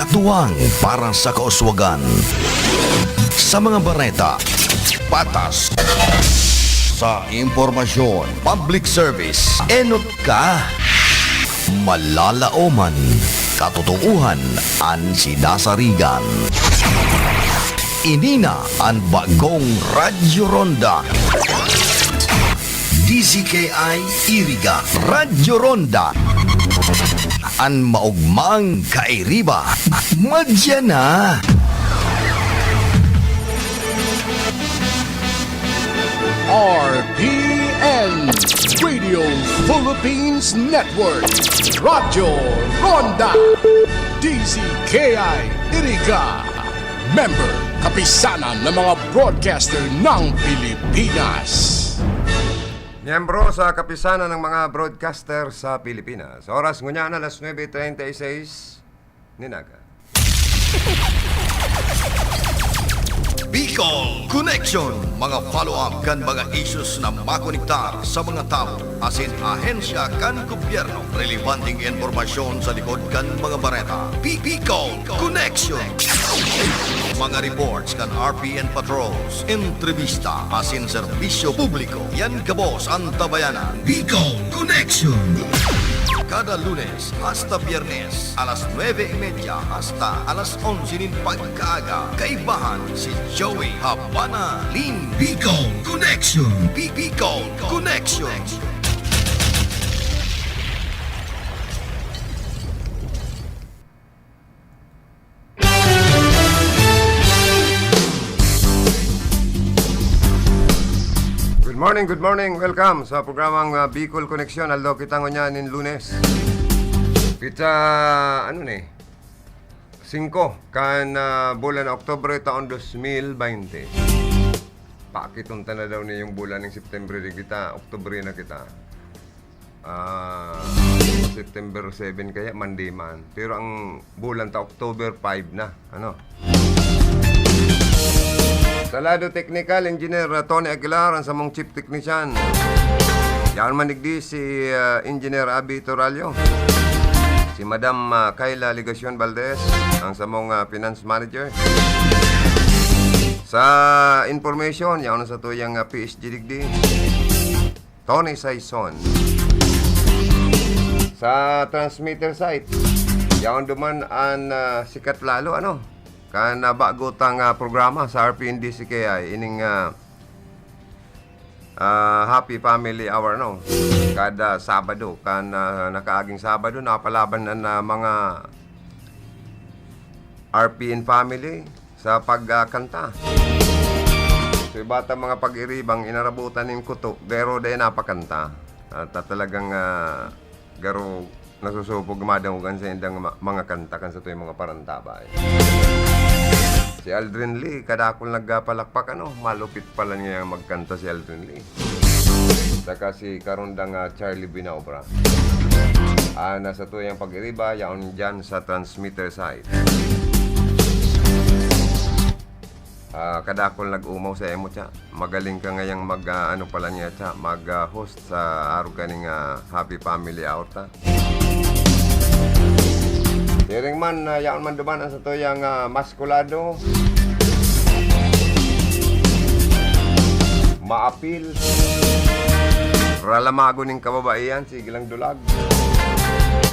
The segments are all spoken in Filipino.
katuwang para sa kauswagan. Sa mga bareta, patas. Sa impormasyon, public service, enot ka. Malalaoman, katotohanan ang sinasarigan. Inina ang bagong Radyo Ronda. DZKI Iriga Radyo Ronda. Ang maugmang kairiba. Madya na. RPN Radio Philippines Network Radyo Ronda DZKI Iriga Member Kapisanan ng mga broadcaster ng Pilipinas. Miyembro sa Kapisanan ng mga broadcaster sa Pilipinas. Oras ngunya na alas 9:36 Ninaga. Bicol Connection, mga follow-up kan mga issues na makonektar sa mga tao asin ahensya kan gobyerno, relevanting informasyon sa likod kan mga bareta. Bicol Connection, mga reports kan RPN patrols, entrevista asin serbisyo publiko. Yan kabos ang tabayanan. Bicol Connection. Kada Lunes hasta Biyernes, alas 9:30 hasta alas 11 nin pagkaaga. Kaibahan si Joey Habana Lin. Bicol Connection. Bicol Connection. Good morning. Welcome sa programang Bicol Connection. Aldo kita ngunyanin Lunes. Kita, 5 kan bulan Oktubre taon 2020. Pakitunta na daw ni yung bulan ng September din kita. Oktubre na kita. September 7 kaya mandiman. Pero ang bulan ta October 5 na. Salado Technical Engineer Tony Aguilar ang samong Chief Technician. Yan manigdi si Engineer Abby Toralio. Si Madam Kayla Ligacion Valdez ang samong Finance Manager. Sa information, yan sa tuyang PSG digdi. Tony Saison. Sa transmitter site, yan duman ang sikat lalo kan bago tang programa sa RPN DZKI ining Happy Family Hour kada Sabado kan nakaaging Sabado napalaban na mga RPN family sa pagkanta. So bata mga pag-iribang inarabutan ning kuto pero day napakanta at talagang garo nasusupog madamugan sa indang mga kanta kan sa tuyong mga parantabay. Si Aldrin Lee, kada akong nagpalakpak, malupit pala niya magkanta si Aldrin Lee. Saka si karundang Charlie Binaubra. Nasa tuyang pag-iriba, yaon dyan sa transmitter site. Kada akong nag-umaw sa emo, magaling ka ngayang mag-host sa araw kaning Happy Family Hour. Diring man, yaon man duman sa tuyang maskulado, maapil, ralamago ning kababaihan, sigilang dulag.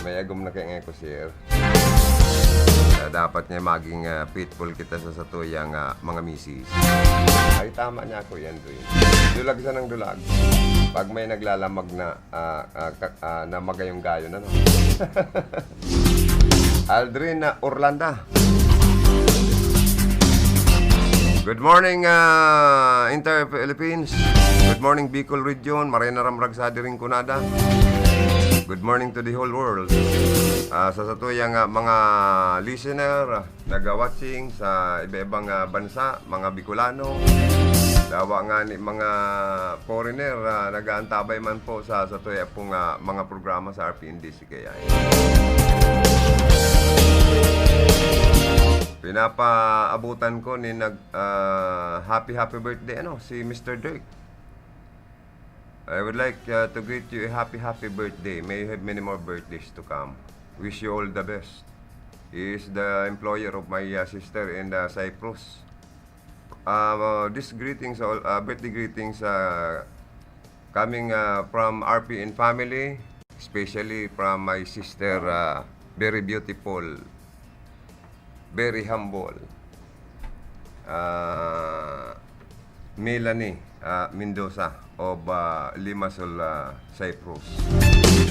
May agom na kaya ko sir. Dapat niya maging faithful kita sa tuyang mga misis. Ay, tama niya ako yan doon. Dulag sa ng dulag. Pag may naglalamag na magayong gayo na Aldrin Orlanda. Good morning Inter-Philippines. Good morning Bicol Region. Marina Ramrag ring kunada. Good morning to the whole world. Sa tuyang mga listener nag-watching sa iba-ibang bansa, mga Bicolano. Dawa nga ni mga foreigner nag-aantabay man po sa tuya pong mga programa sa RPN DZKI. Pinapaabutan ko ni happy birthday si Mr. Dirk. I would like to greet you a happy birthday. May you have many more birthdays to come. Wish you all the best. He is the employer of my sister in Cyprus. This greetings, birthday greetings, coming from RPN family, especially from my sister, very beautiful, very humble, Melanie Mendoza of Limassol, Cyprus.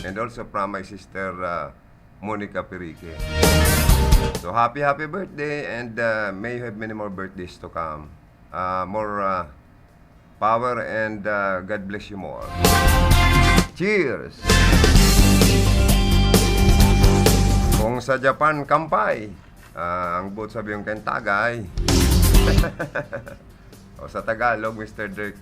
And also from my sister, Monica Perique. So happy birthday, and may you have many more birthdays to come. More power, and God bless you more. Cheers! Kung sa Japan, kampay. Ang buot sabi yung kayong tagay. O sa Tagalog, Mr. Dirk,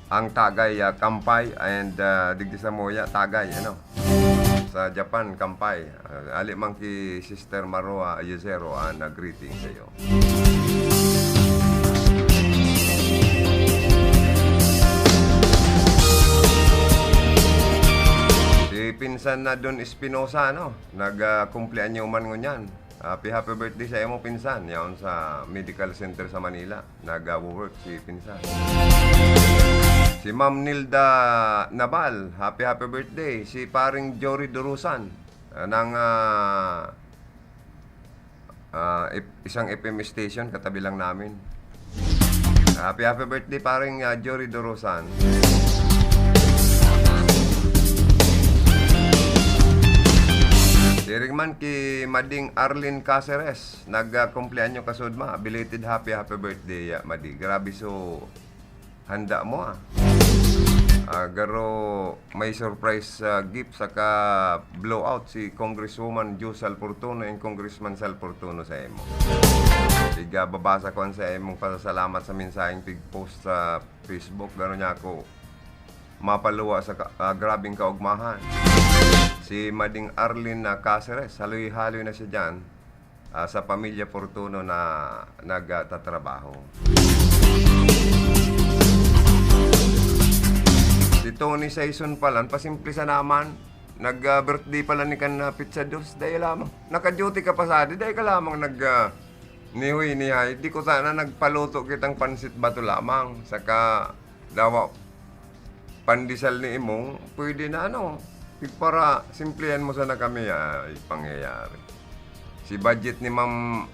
ang tagay, kampay, and digdi sa moya, tagay, ano? Sa Japan, kampay. Alimang ki Sister Maroa Ayuzero, greeting sa iyo. Si pinsan na Don Espinosa, no? Nag-kumplian niyo man ngunyan. Happy birthday sa iyo mo, pinsan. Yan sa Medical Center sa Manila. Nag-work si pinsan. Si Ma'am Nilda Nabal, happy birthday. Si paring Jory Durusan ng isang FM station katabi lang namin. Happy birthday paring Jory Durusan. Diring man ki Mading Arlene Caceres, nag-kumpleanyo kasud ma. Belated happy birthday, Madi. Grabe, so handa mo garo may surprise gift saka blowout si Congresswoman Jo Sal Fortuno and Congressman Sal Fortuno sa imo. Tiga babasa ko sa imong pasasalamat sa mensaheng pig-post sa Facebook. Garo niya ako mapaluwa sa grabing kaugmahan. Si Mading Arlene Caceres, haloy-haloy na siya dyan sa pamilya Fortuno na nagtatrabaho. Si Tony Saison pala, pasimple sa naman, nag-birthday pala ni kan Pizza Dos, dahil lamang, naka-duty ka pa sa adi, dahil ka lamang nihay, di ko sana nagpaluto kitang pansit bato lamang, saka dawa pandisal ni imong, pwede na para simplihan mo sana kami, ay pangyayari. Si budget ni Ma'am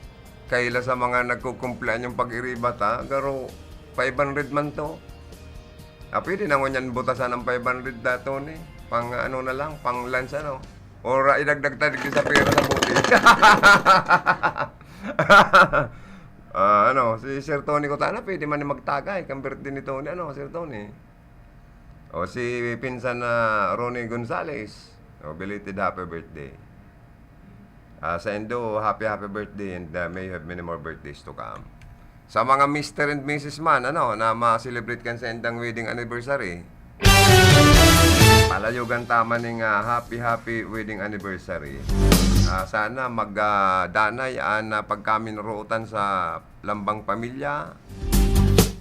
Kayla sa mga nagkukumplean yung pag-iribat, garo 500 man to. Pwede na mo yan butasan ng 500 dato ni. Pang ano na lang, pang lunch ano. Or idagdag tayo sa pera sa buti. Si Sir Tony Cotana, pwede man magtagay. Kang birthday ni Tony, Sir Tony. O si pinsan na Ronnie Gonzales. Belated happy birthday. Sa Endo, happy birthday, and may you have many more birthdays to come. Sa mga Mr. and Mrs. man, na ma-celebrate kan sa endang wedding anniversary, palayugan tama ng happy wedding anniversary. Sana magdanay pagkamin rootan sa lambang pamilya,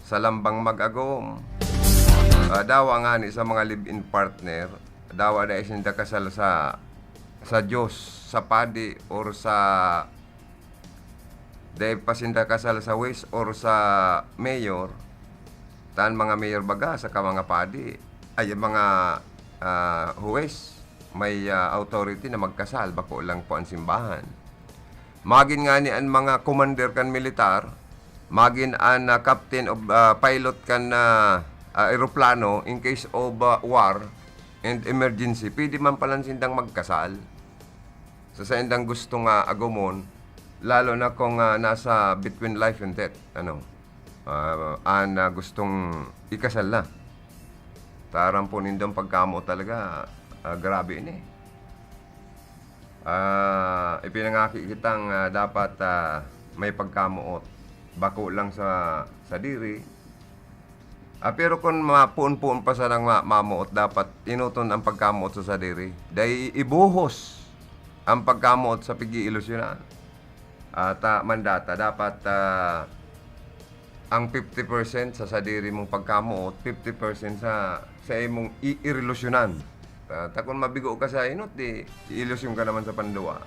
sa lambang mag-agom. Dawa nga ni sa mga live-in partner, dawa na isinda kasal sa Diyos, sa padi, or sa dahil pasinda kasal sa West or sa mayor, tan mga mayor baga sa mga padi, ay mga huwes, may authority na magkasal, bako lang po ang simbahan. Magin nga ni ang mga commander kan militar, magin ang captain of pilot kan aeroplano in case of war and emergency, pwede man palang sindang magkasal. Sa indang gusto nga agumon, lalo na kung nasa between life and death, gustong ikasal na. Tarang po nindong pagkamo talaga, grabe ini. Ipinangaki kitang dapat may pagkamuot, bako lang sa diri. Pero kung mapuon-puon pa sa nang mamuot, dapat inuton ang pagkamuot sa diri. Dahil ibuhos ang pagkamuot sa pigi-ilusyonan. Mandata, dapat ang 50% sa sadiri mong pagkamuot, 50% sa imong i-relusyonan. Takon mabigo ka sa inot, di ilusyon ka naman sa panduwa.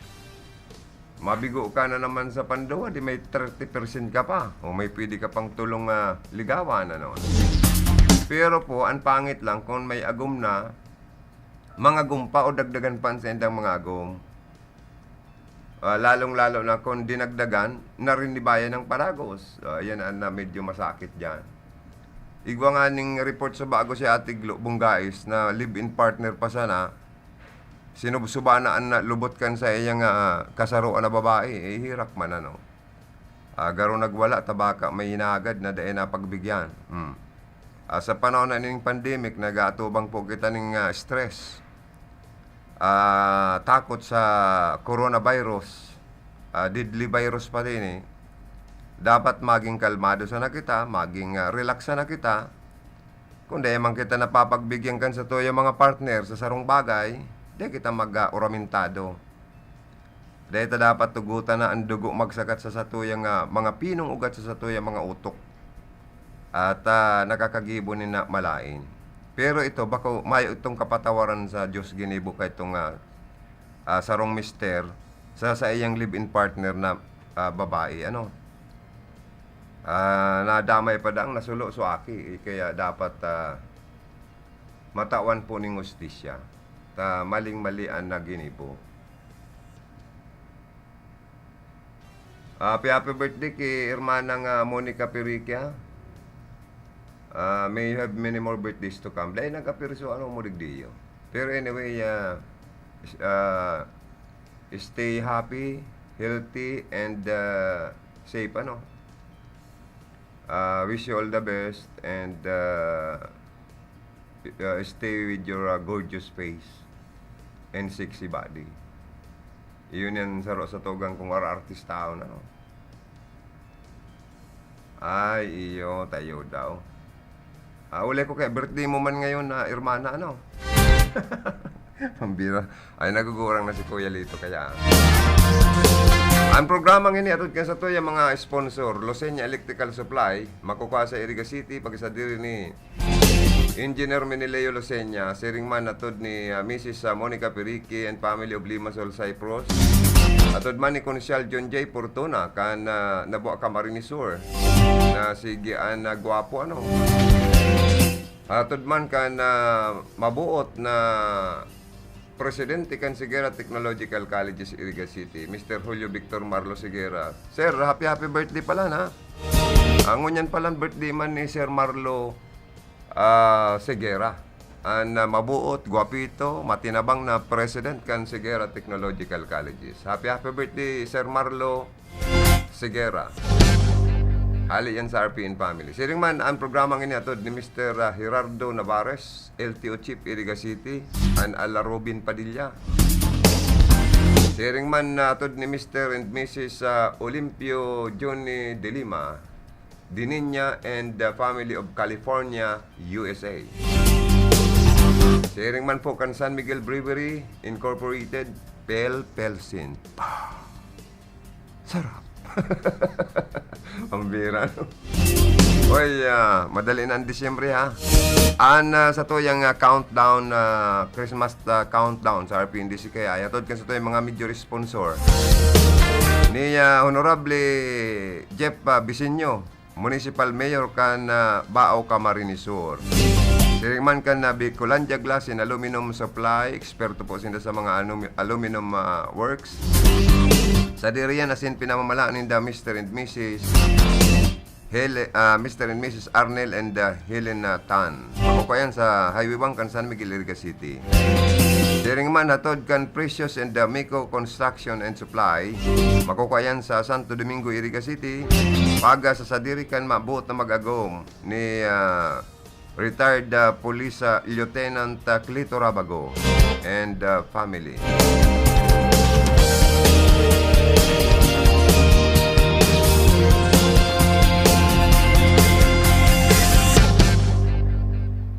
Mabigo ka na naman sa panduwa, di may 30% ka pa. O may pwede ka pang tulong ligawan, ano. Pero po, ang pangit lang kung may agom na, mga gumpa o dagdagan pa sa indang mga agom. Lalong-lalo na kung dinagdagan, narinibayan ng paragos. Yan ang medyo masakit dyan. Igwa nga ning report sa bago si Ate Glo, Bunggais, na live-in partner pa sana, sinubsubanaan na lubot kan sa iyang kasaruan na babae, hirak man ano. Garo nagwala, tabaka, may hinagad na dahil na pagbigyan. Sa panahon na ning pandemic, nag-atubang po kita ning stress. Takot sa coronavirus, deadly virus pa din eh. Dapat maging kalmado sana kita, maging relax sana kita. Kung di man kita napapagbigyan kan sa tuyo mga partner sa sarong bagay, di kita mag-oramintado. Di ito dapat tugutan na ang dugo magsakat sa satuyang mga pinong ugat sa satuyang mga utok. At nakakagibo ni na malain. Pero ito, baka may itong kapatawaran sa Diyos ginibo kay itong sarong mister sa iyang live-in partner na babae. Ano? Nadamay pa daang nasulo so aki. Kaya dapat matawan po ng hustisya. Maling-malian na ginibo. Happy birthday kay Hermanang Monica Periquia. May you have many more birthdays to come. Dahil nagkapirso, ano mo digdiyo. Pero anyway, stay happy, healthy, and safe, ano. Wish you all the best, and stay with your gorgeous face and sexy body. Yun yan sa tugang kung artist tao na, no. Ay, iyo, tayo daw. Uli ko kaya, birthday mo man ngayon na Hermana, ano? Pambira. Ay, nagugurang na si Kuya Lito, kaya. Ang programang ini, atod ka sa to, yung mga sponsor, Losenya Electrical Supply, makukuha sa Iriga City, pagkasadiri ni Engineer Menileo Losenya, siring man atod ni Mrs. Monica Perique and family of Limassol, Cyprus. Atod man ni Consyal John J. Fortuna, kan nabuwa ka Marinisur, na sigian na gwapo, ano? Atod man kan mabuot na Presidente kan Sigera Technological Colleges Iriga City, Mr. Julio Victor Marlo Sigera. Sir, happy birthday pala na. Ang ngunyan pala birthday man ni Sir Marlo Sigera. Ang mabuot, guwapito, matinabang na President kan Sigera Technological Colleges. Happy birthday, Sir Marlo Sigera. Hali yan sa RPN Family. Siring man, ang programang iniatod ni Mr. Gerardo Navarez, LTO Chief, Iriga City, and Ala Robin Padilla. Siring man atod ni Mr. and Mrs. Olimpio Johnny De Lima, Dininya, and the family of California, USA. Siring man po kan San Miguel Brewery Incorporated, Pelsin. Sarap. Pambira, no? Oy, madali na ang Disyembre, ha? Sa to yung countdown, Christmas countdown sa RPNDC kaya. Ayatod ka sa to yung mga major sponsor. Ni Honorable Jeff Bisinyo, Municipal Mayor kan Bao Camarinesur. Siringman kan na Bicolandia Glass and Aluminum Supply, eksperto po sila sa mga aluminum works. Sa diriyan asin pinamamalaan ni Mr. and Mrs. Mr. and Mrs. Arnel and Helen Tan. Makukuyan sa Highway 1 kan San Miguel, Iriga City. Siringman hatod kan Precious and Miko Construction and Supply. Makukuyan sa Santo Domingo, Iriga City. Paga sa sadiri kan mabuot na mag-agom ni retired Police Lieutenant Clito Rabago and family.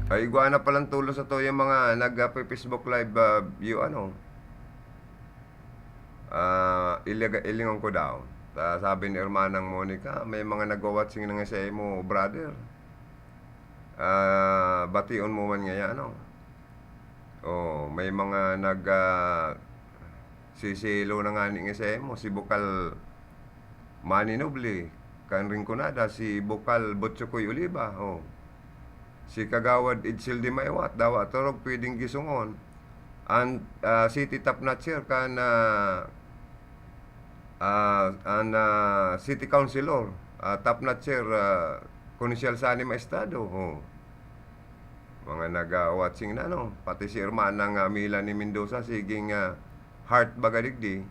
Ay, iguana palang tulo sa to yung mga nag-Facebook live view, ano. Ilingon ko daw. Sabi ni Hermanang Monica, may mga nag-watching na nga sa mo, brother. Bation mo man nga yan, ano. Oh, may mga sisilo na nga ni mo, si Bukal Manny Noble, kan Rinconada, si Bukal Botchokoy Oliva, oh. Si Kagawad Idsil Di Maywat, dawa torog pwedeng gisungon. And City Top Notcher kan City Councilor, Top Notcher, Konsyal Sani Maestado, oh. Mga nag-watching na, no? Pati si Hermanang Mila ni Mendoza, siging heart bagadigdi.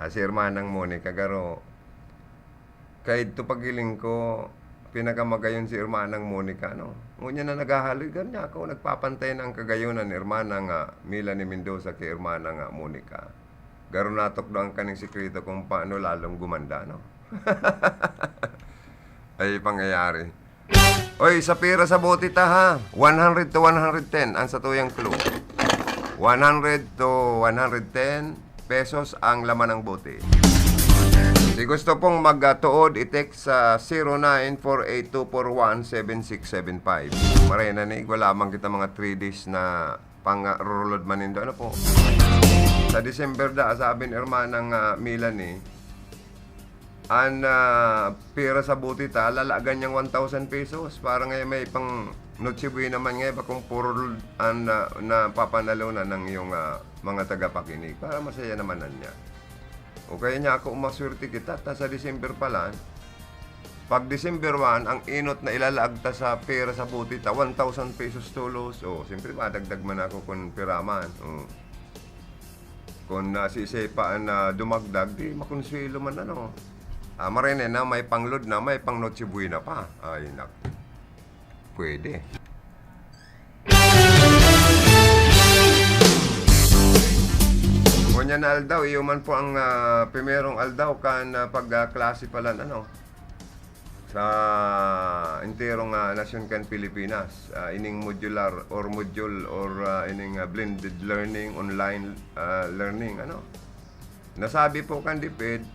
Si Hermanang Monica Garo. Kahit to pagiling ko, pinakamagayon si Hermanang Monica, no? Ngunya na naghahaligan niya ako, nagpapantay ng kagayunan ni Hermanang Mila ni Mendoza kay Hermanang Monica. Garo natok daw ang kaning sikreto kung paano lalong gumanda, no? Ay pangyayari. Oy, sa pera sa bote ta ha. 100 to 110 ang satuyang clue. 100 to 110 pesos ang laman ng bote. Si gusto pong magtuod, i-text sa 0948-241-7675. Marena ni, wala lamang kita mga 3 days na pang-rulod manindo. Ano po? Sa December da, sabi ni Hermanang Milani, ang pera sa buti ta, lalagan niyang 1,000 pesos. Para ngayon may pang Noche Buena naman ngayon, kung puro na papanalo na ng iyong mga tagapakinig. Para masaya naman na niya. O kaya niya ako umaswerte kita, ta sa December pala. Pag December 1, ang inot na ilalaag ta sa pera sa buti ta, 1,000 pesos tulos. O, siyempre madagdag man ako kung piraman. O. Kung sisipaan na dumagdag, di makonsuelo man ano. Marene na, may panglod na, may pang Noche Buena pa. Ay, nak. Pwede. Kunya na aldaw, iuman po ang primerong aldaw kan pagklase pala ano sa enterong nasyon kan Pilipinas. Ining modular or module or ining blended learning, online learning ano. Nasabi po kan DepEd,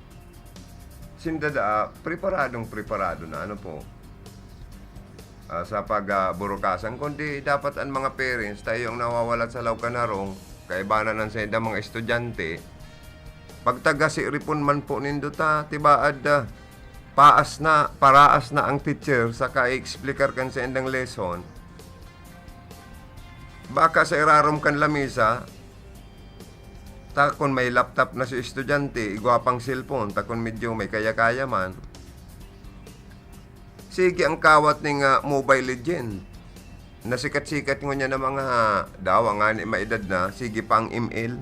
sindada preparado na ano po sa pagburukasan, kundi dapat ang mga parents tayo yung nawawalat sa Laucanarong kaibanan ng senda mga estudyante pagtaga si ripon man po nindo ta tibaad paraas na ang teacher sa ka-explicar kan sa endang lesson baka sa irarom kan lamisa ta kung may laptop na si estudyante igwapang cellphone ta kung medyo may kaya-kaya man sige ang kawat ning Mobile Legend nasikat-sikat ngo niya ng mga dawa nga ni maedad na sige pang email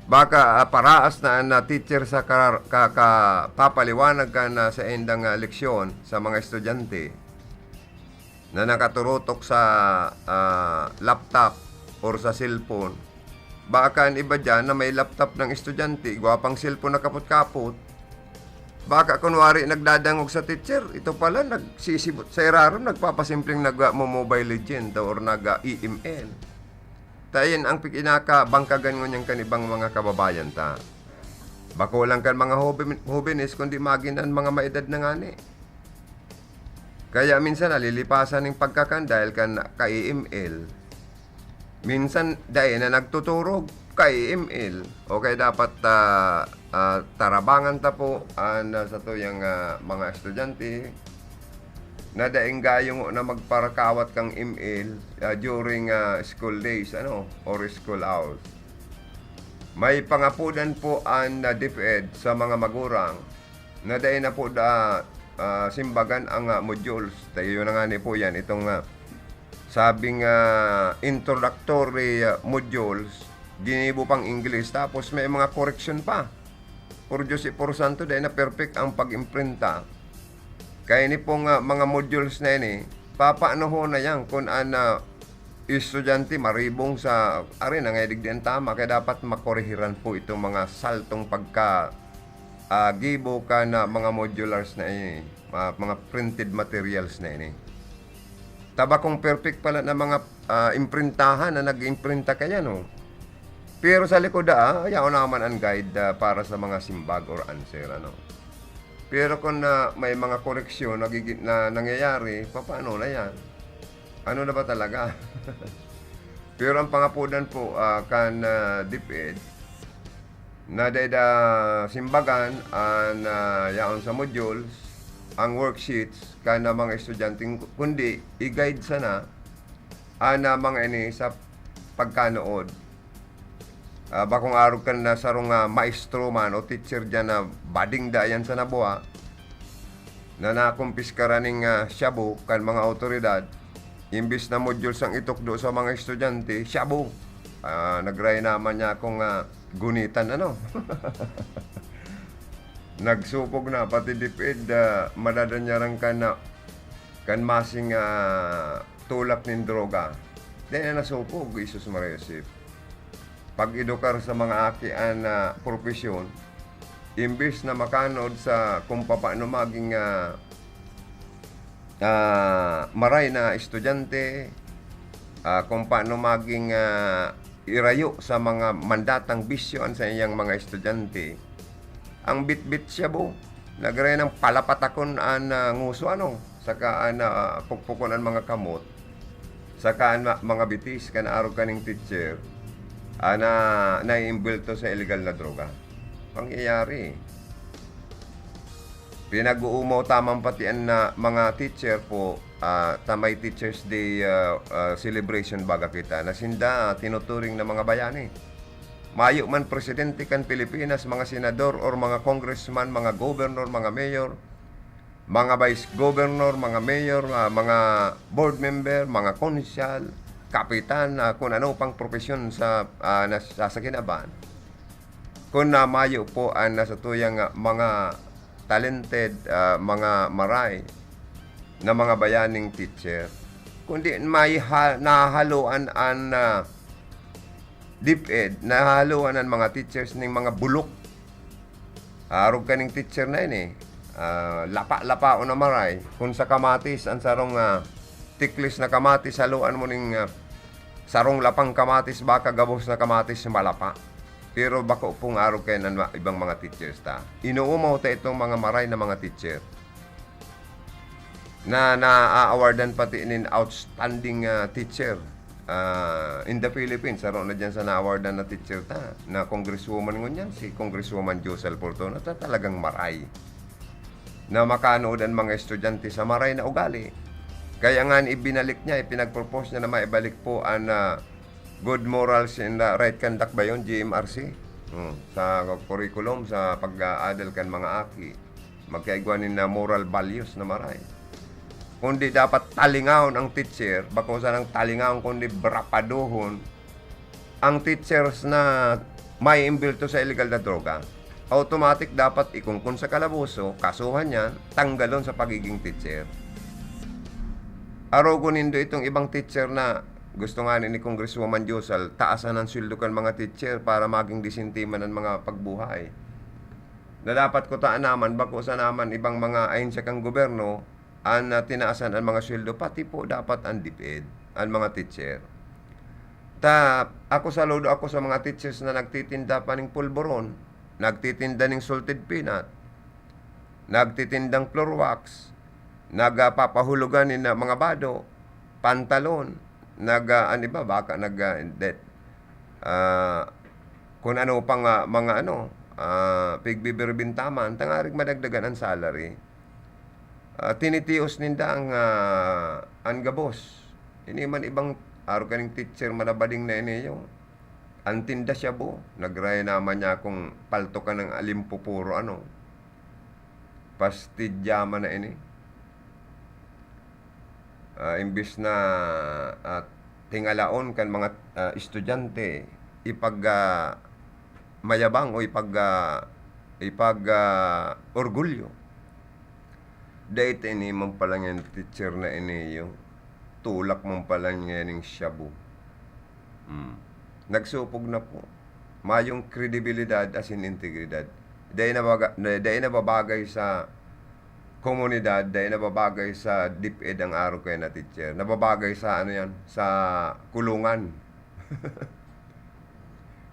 baka paraas na teacher sa papaliwanag ka na sa endang leksyon sa mga estudyante na nakaturotok sa laptop or sa cellphone baka ang iba dyan na may laptop ng estudyante gwapang cellphone na kapot-kapot baka kunwari nagdadangog sa teacher, ito pala nagsisibot sa iraron, nagpapasimpleng nag-mobile legend or nag-email. Tayin ang pinaka-bangkagan ngo niyang kanibang mga kababayan ta. Bako lang kan mga hobinis kundi maginan mga maedad na ngani. Kaya minsan nalilipasan ng pagkakan dahil kan ka-email. Minsan dahil na nagtuturog ka-email. Okay, dapat tarabangan ta po sa tuyang mga estudyante na daing gayong na magparakawat kang email during school days or school hours. May pangapudan po ang DepEd sa mga magurang na daing na po simbagan ang modules. Tayo na nga ni po yan itong sabing introductory modules ginibo pang English tapos may mga correction pa. Por Diyos por Santo, dahil na perfect ang pag-imprinta. Kaya ni pong mga modules na yun papaano ho na yan kung estudyante maribong sa arin, ang edig din tama, kaya dapat makorehiran po itong mga saltong gibo ka na mga modulars na yun mga printed materials na yun Taba kung perfect pala na mga imprintahan na nag-imprinta kaya no. Pero sa likod ayaw naman ang guide para sa mga simbag or answer Pero kung may mga koreksyon na nangyayari, paano na yan? ano na ba talaga? Pero ang pangapudan po kan DepEd na dayda simbagan an yaon sa modules ang worksheets kana mga estudyanteng kundi i-guide sana ana mga ini sa pagkanood. Bakong araw kan na sarong maestro man o teacher dyan na bading dayan sa nabuha na nakumpis ka raning shabu kan mga otoridad imbis na modules ang itukdo sa mga estudyante, shabu. Nagray naman niya akong gunitan ano. Nagsupog na pati DepEd madadanyarang ka na kan masing tulak nin droga. Dahil na nasupog, Isus Mariosip. Pag-edukar sa mga akian na profesyon, imbis na makanod sa kung paano maging maray na estudyante, kung paano maging irayo sa mga mandatang bisyon sa iyang mga estudyante. Ang bit-bit siya po, nagray ng palapatakon an nguso ano, saka pukpukon ang mga kamot, saka mga bitis, kan araw kaning teacher, na naiimbulto sa illegal na droga. Pangyayari. Pinag-uumaw tamang patian na mga teacher po, tamay Teachers Day celebration baga kita, na sinda tinuturing na mga bayani. Mayo man presidente kan Pilipinas, mga senador or mga congressman, mga governor, mga mayor, mga vice governor, mga mayor, mga board member, mga konsyal, kapitan, kung ano pang profesyon sa kinaban. Kung mayo po ang nasa tuyang mga talented, mga maray na mga bayaning teacher, kundi may nahaluan ang DepEd, nahaluan ang mga teachers ng mga bulok. Arog kaning teacher na yun lapa-lapa o na maray. Kung sa kamatis, ang sarong tiklis na kamatis, haluan mo ng sarong lapang kamatis, baka gabos na kamatis malapa. Pero bako pong araw kayo ng ibang mga teachers ta. Inuumaw ta itong mga maray na mga teacher na na-awardan pati in outstanding teacher in the Philippines. Aron na dyan sa na-awardan na teacher ta, na congresswoman ngunyan, si Congresswoman Josel Portono, ta talagang maray. Na makanood ang mga estudyante sa maray na ugali. Kaya nga ibinalik niya, ipinag-propose niya na maibalik po ang good morals and right conduct ba yun, GMRC? Sa curriculum, sa pag-aadal kan mga aki. Magkaigwanin na moral values na maray. Kundi dapat talingawon ang teacher, bako sa nang talingawon kundi brapaduhon ang teachers na may imbulto sa illegal na droga. Automatic dapat ikungkun sa kalabuso, kasuhan yan, tanggalon sa pagiging teacher. Arogon nindo itong ibang teacher na gusto nga ni Congresswoman Josal, taasan ang sweldo kan mga teacher para maging disintiman ng mga pagbuhay. Na dapat ko taan naman, bako sa naman ibang mga ahensya kang gobyerno, ang tinaasan ang mga sweldo, pati po dapat ang DepEd, ang mga teacher. Ako saludo ako sa mga teachers na nagtitinda pa ng pulburon, nagtitinda ng salted peanut, nagtitindang floor wax, nagpapahulugan ng mga bado, pantalon, kung ano pang mga pigbibirbintaman, tangarig madagdagan ang salary. Tinitios ninda ang gabos. Ini man ibang araw kaning teacher manabading na iniyo. Ang tinda siya po. Nagraya naman niya kung palto ka ng alimpupuro pastidyaman na ini. Imbis na tingalaon kan mga estudyante ipag mayabang o ipag orgulyo. Dahil ini mong palang yung teacher na iniyo, tulak mong palang yung shabu. Nagsupog na po. Mayong kredibilidad as in integridad. Dahil nababagay sa komunidad, dahil nababagay sa DepEd ang araw kayo na teacher. Nababagay sa sa kulungan.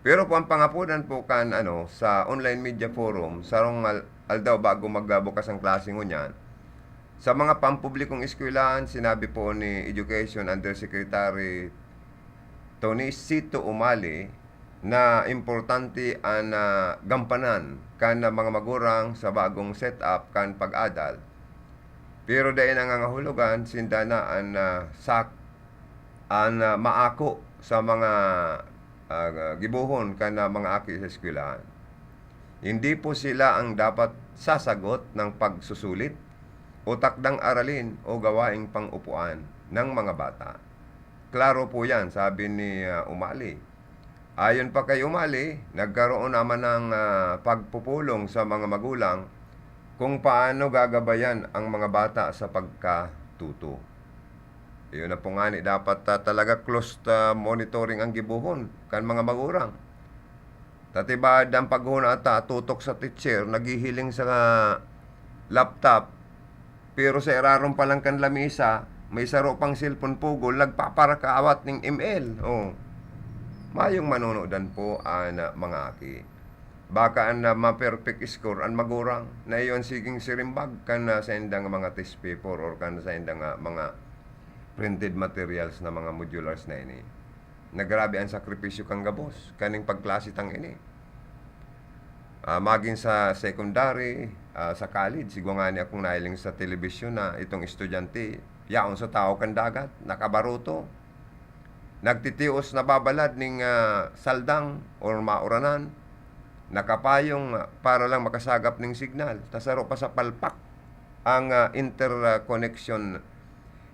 Pero po ang pangapunan po kan sa online media forum, sarong aldaw bago magbukas ang klase ngunyan, Sa mga pampublikong eskwelahan, sinabi po ni Education Undersecretary Tony Sito Umali na importante ang gampanan kan mga magurang sa bagong setup kan pag-adal. Pero dahil nangangahulugan sindana ang maako sa mga gibuhon kan mga aki sa eskwelahan. Hindi po sila ang dapat sasagot ng pagsusulit o takdang aralin o gawaing pang-upuan ng mga bata. Klaro po yan, sabi ni Umali. Ayon pa kay Umali, nagkaroon naman ng pagpupulong sa mga magulang kung paano gagabayan ang mga bata sa pagkatuto. Iyon na po nga ni, dapat talaga close monitoring ang gibuhon kan mga magurang. Tatibad ang paghuna ata, tutok sa teacher, naghihiling sa laptop, pero sa erarong palang kan lamisa, may saro pang cellphone pugol, nagpaparakaawat ng ML. Oh. Mayong manonodan po ang mga aki. Baka ang ma-perfect score ang magurang na iyon siging sirimbag kan sa indang mga test paper or kan sa indang mga printed materials na mga modulars na ini. Nagrabe ang sakripisyo kang gabos kaning pagklase tang ini. Maging sa secondary, sa college, siguro nga niya kung nailing sa telebisyon na itong estudyante, yaon sa tao kan dagat, nakabaruto, nagtitios na babalad ning saldang or mauranan, nakapayong para lang makasagap ning signal, tasaro pa sa palpak ang interconnection,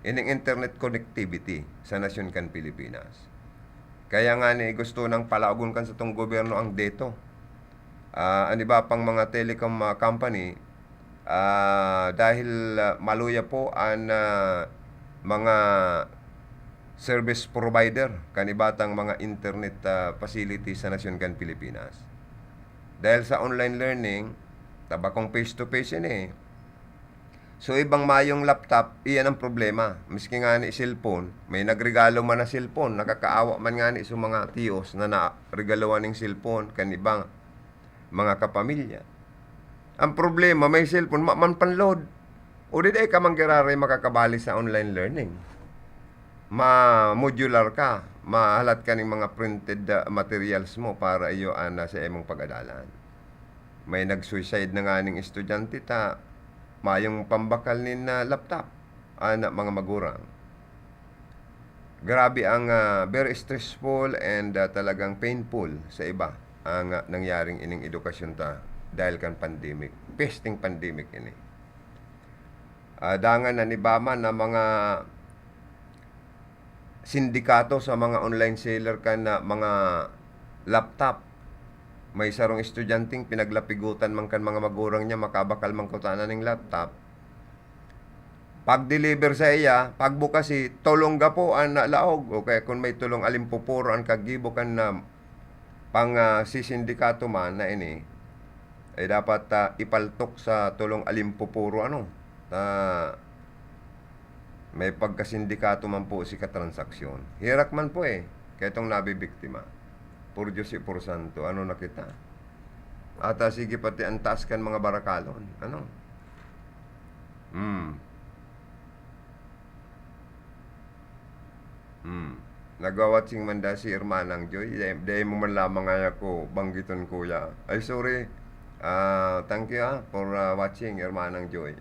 ining internet connectivity sa nasyon kan Pilipinas. Kaya nga ni gusto nang palaugon kan sa tong gobyerno ang deto. Ano ba pang mga telecom company dahil maluya po ang mga service provider kanibatang mga internet facilities sa nasyon kan Pilipinas. Dahil sa online learning, tabakong face-to-face yun eh. So ibang mayong laptop, iyan ang problema. Miski nga ni cellphone, may nagregalo man na cellphone, nakakaawa man nga ni sa mga tiyos na naregaloan ng cellphone kanibang mga kapamilya. Ang problema, may cellphone, man panload. O di ka manggiraray makakabali sa online learning. Ma-modular ka, mahalat ka ng mga printed materials mo para iyo sa imong pag-adalan. May nag-suicide na nga ng estudyante mayong pambakal ni na laptop mga magurang. Grabe ang very stressful and talagang painful sa iba ang nangyaring ining edukasyon dahil kan pandemic, pesting pandemic ini. Dangan na nibaman na mga sindikato sa mga online seller kan na mga laptop. May sarong estudyanteng pinaglapigutan man kan mga magurang niya makabakal man kutanan ng laptop. Pag-deliver sa iya, pagbukas tulong po ang laog. Okay, kung may tulong alimpupuro ang kagibo kan na pang sisindikato man na ini, ay dapat ipaltok sa tulong alimpupuro may pagkasindikato man po si katransaksyon. Hirak man po kaya itong nabibiktima. Por Diyos y por Santo, ano na kita? At sige pati antas kan mga barakalon. Ano? Nagawatsing manda si Hermanang Joy. Dahil mo man lamang nga ako banggiton kuya. Ay sorry. Thank you for watching Hermanang Joy.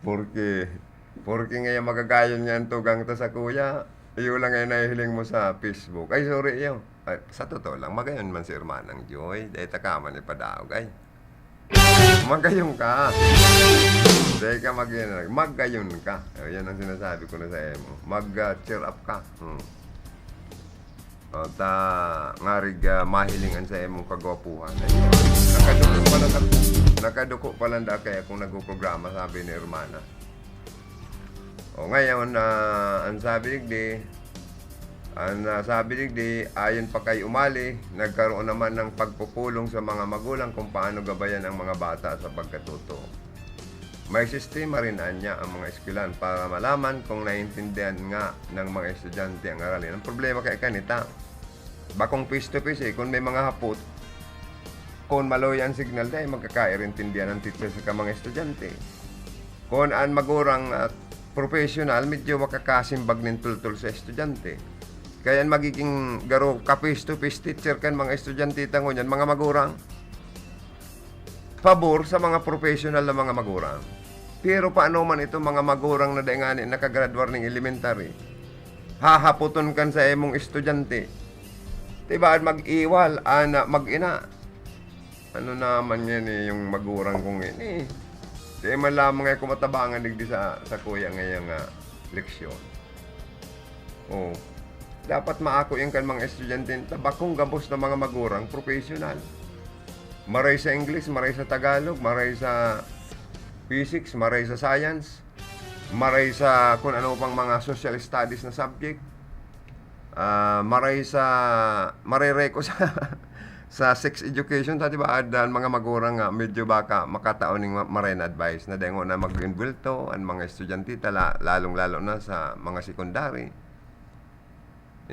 Porque ngayon magagayon niyan tugang to sa kuya. Iyo lang ay nahihiling mo sa Facebook. Ay, sorry iyo. Ay, sa totoo lang, magayon man si Hermanang Joy. Dahil takaman ipadaog ay. Magayon ka. Dahil ka magayon ka. Yan ang sinasabi ko na sa emo. Mag-cheer up ka. Ngarig mahilingan sa emong kagwapuhan. Nakaduko pala kaya kung nagpo-programa, sabi ni Hermana. O ngayon, ang sabi digdi, ayon pa kay Umali, nagkaroon naman ng pagpupulong sa mga magulang kung paano gabayan ang mga bata sa pagkatuto. May sistema rin niya ang mga eskwelahan para malaman kung naiintindihan nga ng mga estudyante ang aralin. Ang problema kay kanita, bakong face-to-face kung may mga hapot, kung maloyan signal dahil magkakairintindihan ng teacher sa mga estudyante. Kung ang magurang at professional, medyo makakasimbag ng tultul sa estudyante. Kaya magiging garo ka face-to-face teacher kan mga estudyante tango yan, mga magurang. Pabor sa mga professional na mga magurang. Pero paano man ito mga magurang na dengani nakagraduar ng elementary, hahaputon kan sa emong estudyante. Diba mag-iwal, anak, mag-ina. Ano naman yan yung magurang kong ini. Kaya malamang ay kumatabangan digdi sa kuya ngayong leksyon. Oh. Dapat maako yung kan mga estudyante, tabakong gabos na mga magurang, professional. Maray sa English, maray sa Tagalog, maray sa physics, maray sa science, maray sa kung ano pang mga social studies na subject, maray reko sa sa sex education, diba, adan mga magurang nga medyo baka makataon ng maray na advice na dengo na mag-involto ang mga estudyante lalong-lalo na sa mga secondary.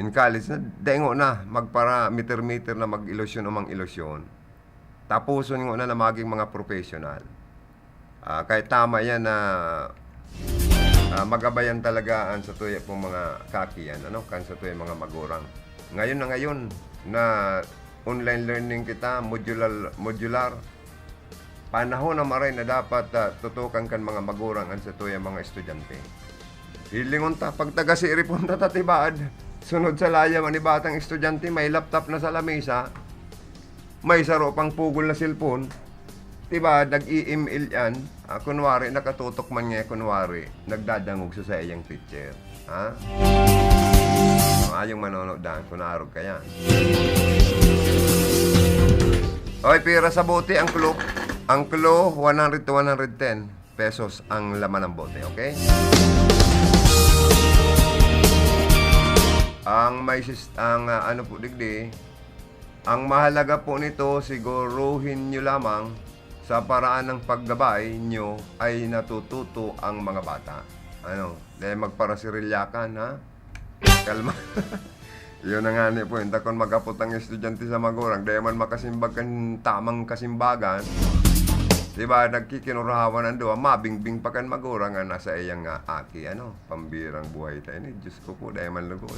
In college na dengo na magpara meter-meter na mag-ilusyon o mang-ilusyon. Tapuson ngo na maging mga professional. Kahit tama yan na magabayan talaga ang sa tuya pong mga kakiyan, kan sa tuya mga magurang. Ngayon na online learning kita, modular, panahon na maray na dapat tutukan kan mga magurang ang sa tuya mga estudyante. Hilingon ta, pag taga si Iripon tatibad, sunod sa laya man ni batang estudyante, may laptop na sa lamesa, may saro pang pugol na cellphone, diba, nag-i-email yan, kunwari, nakatutok man nga, kunwari, nagdadangog sa iyang teacher. Ha? Ayong manonood daan, kunarog ka yan. Okay, pira sa bote, ang clue. Ang clue, 100 to 110 pesos ang laman ng bote, okay? Ang po digdi, ang mahalaga po nito, siguruhin nyo lamang sa paraan ng paggabay nyo ay natututo ang mga bata. Dahil magparasirilyakan, ha? Kalma. Yun na nga ni po, hindi kung magapot ang estudyante sa magurang, dahil man makasimbag kan tamang kasimbagan, diba, nagkikinurahawan ng doon, mabingbing pa kan magurang nga nasa iyang aki, pambirang buhay tayo ni Diyos ko po, dahil man lugod.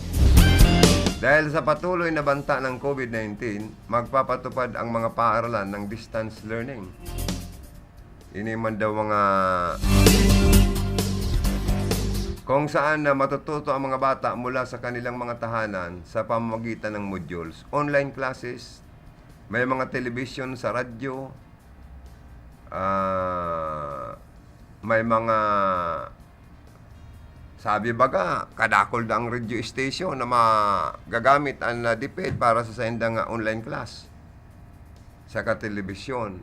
Dahil sa patuloy na banta ng COVID-19, magpapatupad ang mga paaralan ng distance learning. Ini man daw mga kung saan na matututo ang mga bata mula sa kanilang mga tahanan sa pamamagitan ng modules, online classes, may mga television sa radyo, may mga sabi baga, kadakol na ang radio station na magagamit ang DepEd para sa sendang online class sa ka-television.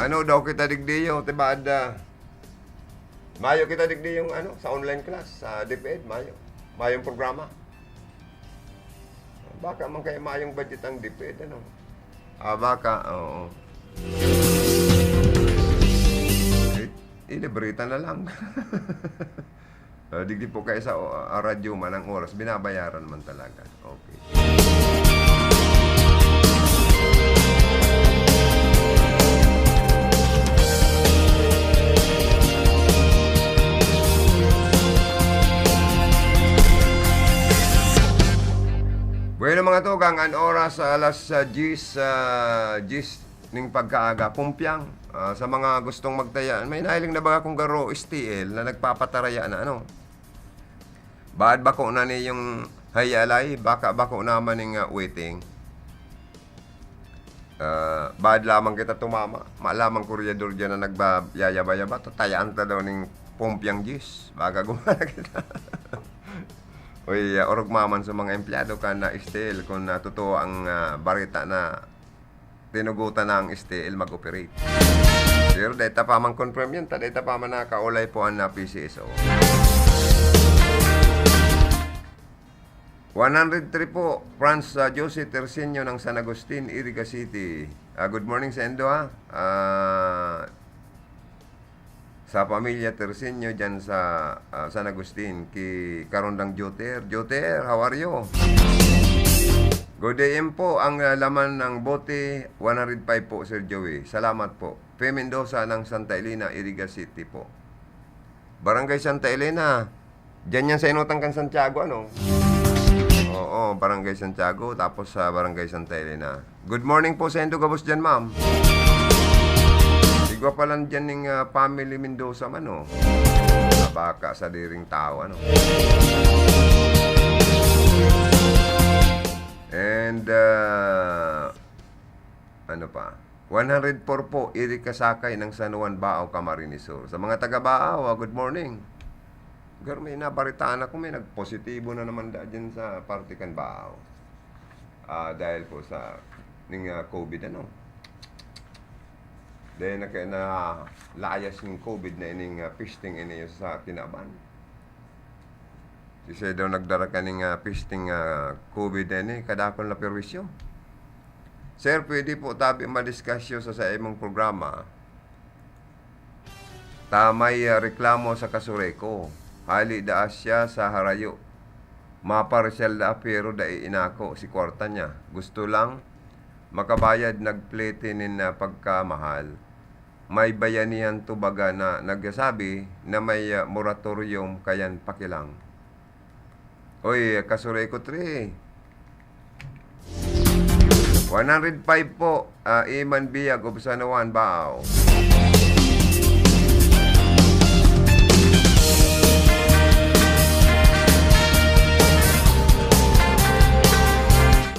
Ano daw kita digdiyo, tibad Mayo kita digdi yung sa online class sa DepEd, mayong programa. Baka man kaya mayong budget ang DepEd, baka, oo. Ilibrita na lang. Digdi po kayo sa radyo man ang oras, binabayaran man talaga. Okay. Bueno mga tugang, ang oras alas 10 ning pagkaaga, pumpyang. Sa mga gustong magtaya, may nahiling na ba akong garo STL na nagpapataraya na Bad bako na ni yung hayalay, baka bako naman ng waiting. Bad lamang kita tumama, malamang kuryador dyan na nagbayayaba-yaba, tatayaan ta daw ng pumpyang 10, baka gumana kita. Uy, orog maman sa mga empleyado ka na STL kung totoo ang barita na tinugutan na ang STL mag-operate. Pero dahil tapamang confirm yan, dahil tapamang nakaulay po ang PCSO. 103 po, Franz Jose Terceño ng San Agustin, Iriga City. Good morning sa Endo, sa pamilya Terceño dyan sa San Agustin, ki Karondang Joter. Joter, how are you? Good AM po, ang laman ng bote, 105 po, Sir Joey. Salamat po. P. Mendoza ng Santa Elena, Iriga City po. Barangay Santa Elena. Diyan yan sa Inutangkan Santiago, ano? Oo, Barangay Santiago, tapos sa Barangay Santa Elena. Good morning po sa Indo Gabos dyan, ma'am. Igwa pa lang dyan ng family Mendoza, man, oh. Baka sa diring tao, ano? And, ano pa? 104 po, Erika Sakay ng San Juan, Bao, Camarines Sur. Sa mga taga-Bao, good morning. Pero may nabaritaan ako, may nagpositibo na naman dyan sa Partikan Bao. Dahil po sa COVID, ano? Dahil na layas ng COVID na ining pisting iniyo sa Tinaban. Kasi daw nagdara ka ng pisting COVID na ini, kadakon na perwisyo. Sir, pwede po tabi madiskasyo sa imong programa. Tamay reklamo sa Kasureko. Hali da asya sa harayo. Maparsyal da pero da inako si kwarta niya. Gusto lang makabayad nagplete nin pagkamahal. May bayanihan tubaga na nagsasabi na may moratorium kayan pakilang. Oy, Kasureko 3. 105 po, Iman Biyag of San Juan, Bao.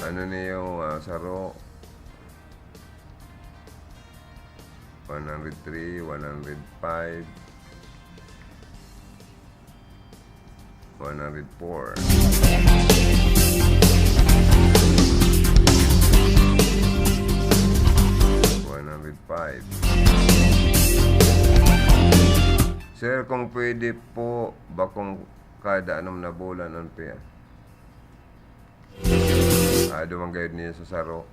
Ano niyo, Saro? 103, 105, 104. Sir, kung pwede po, bakong kada anong na bulan ang piya? Dumang gayod niya sa Saro.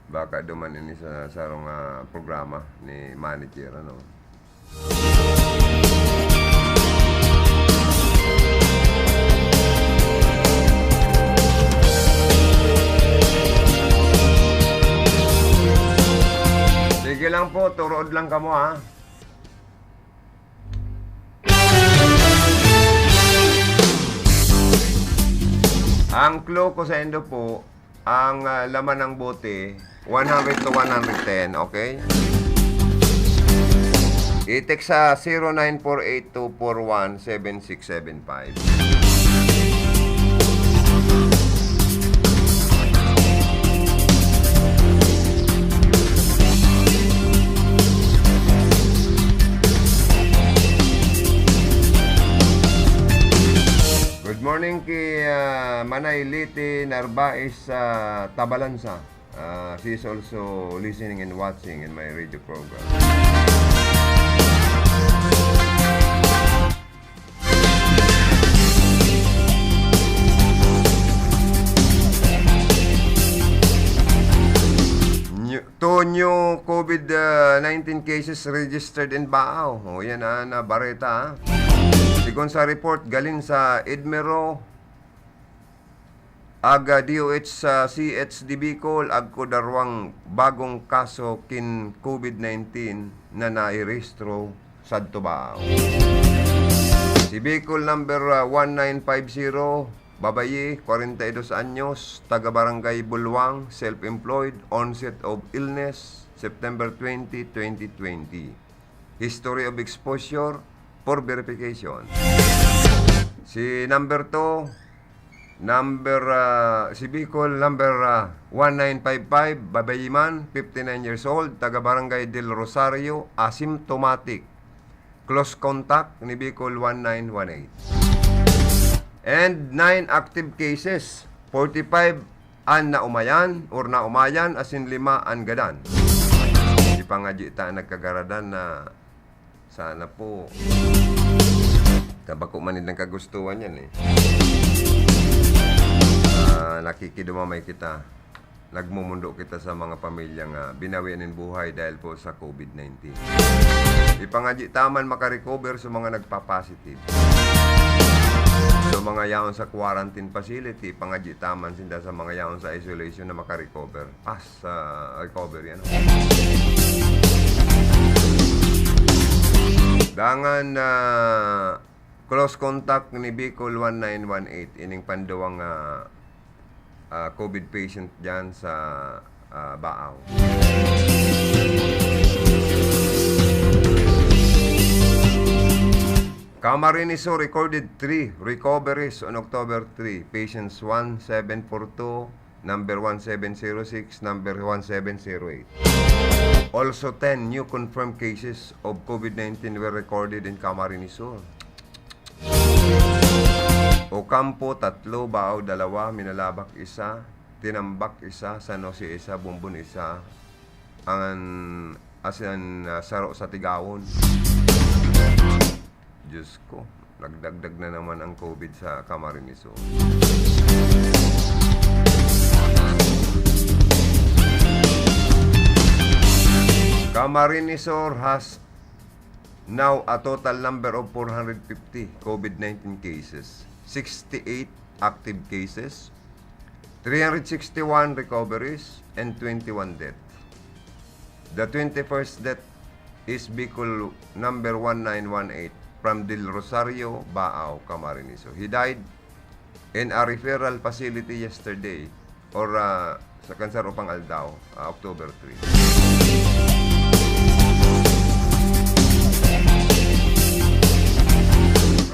Baka duman ini sa sarong programa ni manager, ano? Sige lang po, turood lang kamo, ha? Ang clue ko sa endo po, ang laman ng bote, 100 to 110, okay? I-text sa 0948-241-7675. Good morning kay Manay Liti Narbaez sa Tabalansa. She is also listening and watching in my radio program. Two new COVID-19 cases registered in Bao. O yan na bareta. Sigon sa report galing sa Edmero, aga DOH sa CHDB Bicol, agko darwang bagong kaso kin COVID-19 na nairehistro sa Bao. Si Bicol number 1950, babayi, 42 anyos, taga Barangay Bulwang, self-employed, onset of illness, September 20, 2020. History of exposure for verification. Si number 2, si Bicol number 1955, babayi man, 59 years old, taga Barangay del Rosario, asymptomatic. Close contact ni Bicol 1918. And 9 active cases, 45 an naumayan or naumayan, asin 5 an gadan. Di pa nga ta nagkagaradan na sana po kabako man ng kagustuhan yan eh. Nakikidumamay kita, nagmumundo kita sa mga pamilyang binawian ng buhay dahil po sa COVID-19. Di pa nga taman makarecover sa mga nagpa-positive. So mga mga yaon sa quarantine facility, pangajitaman sinda sa mga yaon sa isolation na makarecover. Recover yan. Dangan close contact ni Bicol 1918 ining panduwang COVID patient dyan sa Baaw. Camarines Sur recorded 3 recoveries on October 3. Patients 1742, number 1706, number 1708. Also 10 new confirmed cases of COVID-19 were recorded in Camarines Sur. Ocampo 3, Baaw 2, Minalabak 1, Tinambak 1, San Jose 1, Bumbun 1, Saro sa Tigawon. Diyos ko, nagdagdag na naman ang COVID sa Camarines Sur. Camarines Sur has now a total number of 450 COVID-19 cases, 68 active cases, 361 recoveries, and 21 deaths. The 21st death is Bicol number 1918 from Del Rosario, Baaw, Camarines Sur. He died in a referral facility yesterday or sa Kansar Upang Aldao, October 3.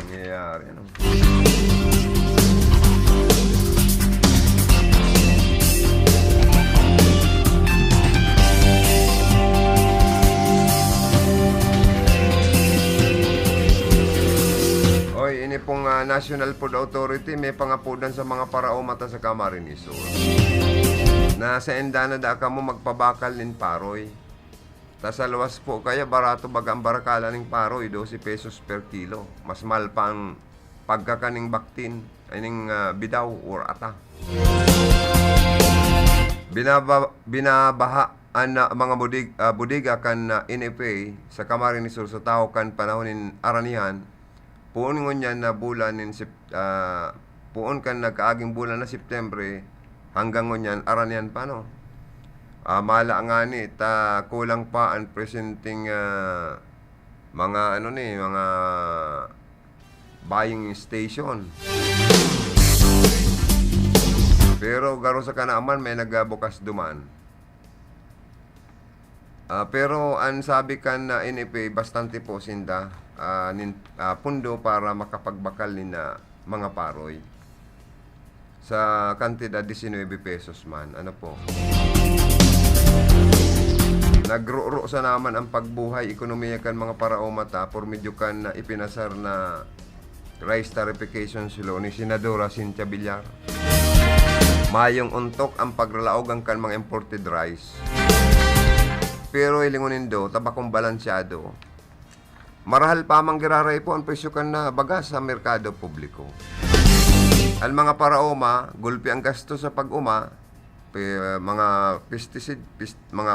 Nangyayari, ano? Ini pong National Food Authority may pangapudan sa mga parao mata sa Camarines Sur. Na sa endana da ka mo magpabakal nin paroy. Ta sa luwas po kaya barato bagang barakala ning paroy 12 pesos per kilo. Mas mahal pa ang pagkakaning baktin aning bidaw or ata. Binabaha ang mga budiga kan NFA sa Camarines Sur sa tao kan panahonin aranihan. Puon ngon na bulan puon kan nagkaaging bulan na September hanggang ngon aranian pa no. Mala nga ni ta kulang pa ang presenting mga mga buying station. Pero garo sa kanaaman may nagabukas duman. Pero ang sabi kan na NFA bastante po sinda pundo para makapagbakal ni na mga paroy sa kantidad 19 pesos man. Ano po? Nagro-ro sa naman ang pagbuhay ekonomiya kan mga parao mata por medyo kan ipinasar na rice tarification silo ni Senadora Cynthia Villar. Mayong untok ang pagralaog ang kan mga imported rice. Pero ilingunin do tabakong balansyado. Marahal pa mang giraray po ang presyo kan na bagas sa merkado publiko. Ang mga paraoma, gulpi ang gasto sa pag-uma, mga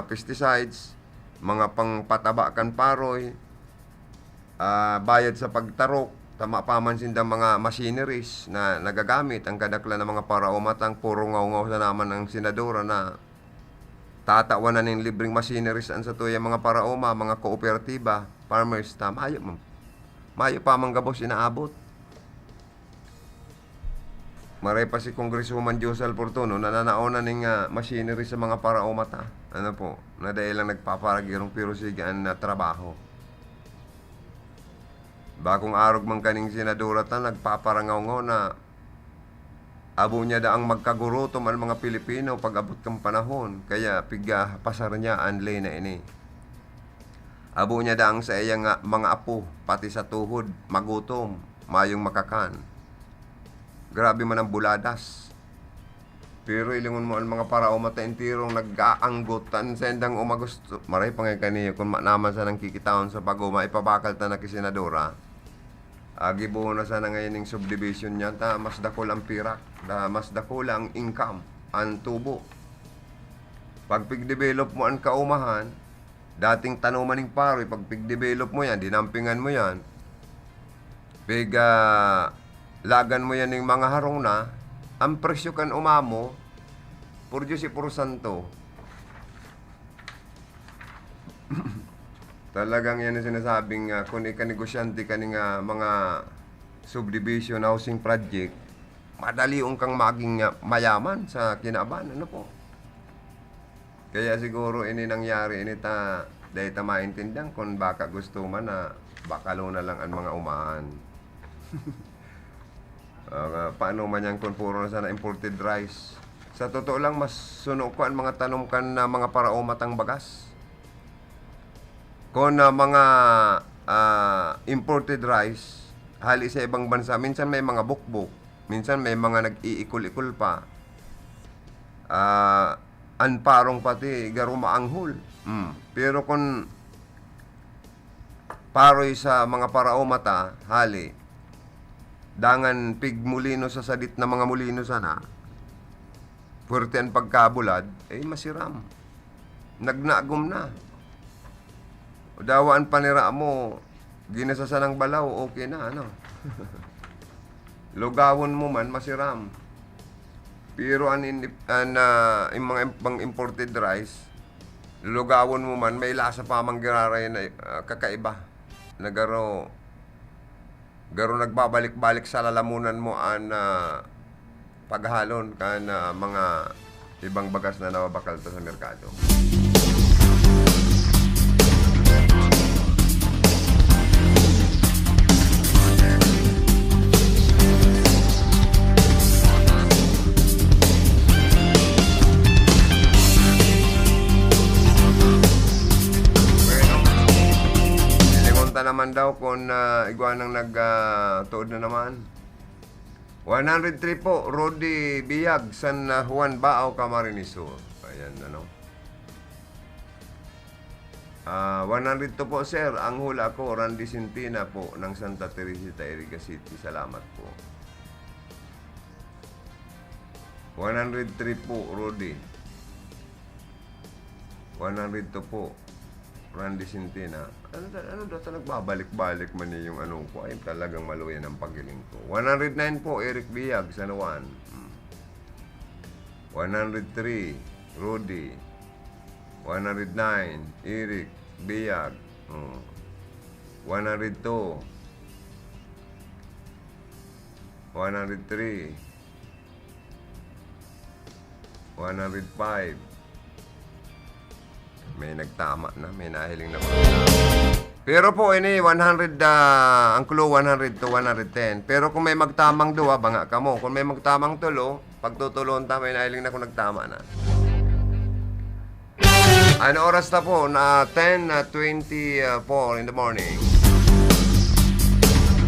pesticides, mga pangpataba kan paroy, bayad sa pagtarok, tama pa man sindang mga machineries na nagagamit ang kadakla ng mga paraoma tang puro ngaw-ngaw sa naman ng senadora na tatawanan ng libreng machineries ang sa tuya mga paraoma, mga kooperatiba, farmers, mayo pa mang gabos inaabot. Maray pa si Congresswoman Josel Portono na nananaonan ng machinery sa mga paraoma ta. Ano po, na dahil lang nagpaparagirong pirusigaan na trabaho. Bagong arog man kaning senadora ta, nagpaparangaw na abo niya daang magkagurutom ang mga Pilipino pag abot kang panahon. Kaya piga pasar niya anlay na ini. Abo niya daang sa iyang mga apo, pati sa tuhod, magutom, mayong makakan. Grabe man ang buladas. Pero ilingon mo ang mga parao mataintirong nag-aanggutan sa endang umagusto. Maray pa nga kaniyo kung naman sa nang kikitaon sa pag-uma, ipabakal ta na kisenadora. Gibuho na sana ngayon yung subdivision niya, ta mas dako lang pirak, mas dako lang income, ang tubo. Pag pig-develop mo ang kaumahan, dating tanuman ng paroy, pag pig-develop mo yan, dinampingan mo yan, lagan mo yan ng mga harong na, ang presyo kan umamo, por Diyos puro santo. Talagang yan ang sinasabing kung ika-negosyante ka ng mga subdivision housing project, madali kang maging mayaman sa kinaban. Ano po? Kaya siguro ini nangyari, ini dahil maintindihan kung baka gusto man na bakalo na lang ang mga umahan. Paano man yan kung puro na sana imported rice. Sa totoo lang, mas suno ko ang mga tanom kan na mga parao matang bagas. Kung mga imported rice, hali sa ibang bansa, minsan may mga bukbuk, minsan may mga nag-iikul-ikul pa. Anparong pati, garo maanghol. Pero kung paroy sa mga parao mata, hali, dangan pigmulino sa sadit na mga mulino sana, puwerte ang pagkabulad, masiram. Nagnagom na. Dawaan panira mo, ginasasa ng balaw, okay na, ano? Lugawon mo man, masiram. Pero yung mga imported rice, lugawon mo man, may lasa pa mang giraray na kakaiba. Na garo nagbabalik-balik sa lalamunan mo ang paghalon kan mga ibang bagas na nawabakal sa merkado. Naman daw kung iguanang nagtuod na naman. 103 po, Rodi Biyag, San Juan Bao, Camarines Sur. Ayan, ano. 102 po, sir. Ang hula ko, Randy Sintina po, ng Santa Teresita, Iriga City. Salamat po. 103 po, Rodi. 102 po, Randy Sintina. Ano daw nagbabalik-balik man yung ano ko. Ay, talagang maluyan ang paggiling ko. 109 po, Eric Biag, San Juan. 103, Rudy. 109, Eric Biag. 102. 103. 105. May nagtama na, may nahiling na mga. Pero po, ini 100, ang clue 100 to 110. Pero kung may magtamang duwa, banga ka mo. Kung may magtamang tulo, pagtutulon ta, may nahiling na kung nagtama na. Ano oras na po? Na 10:24 in the morning.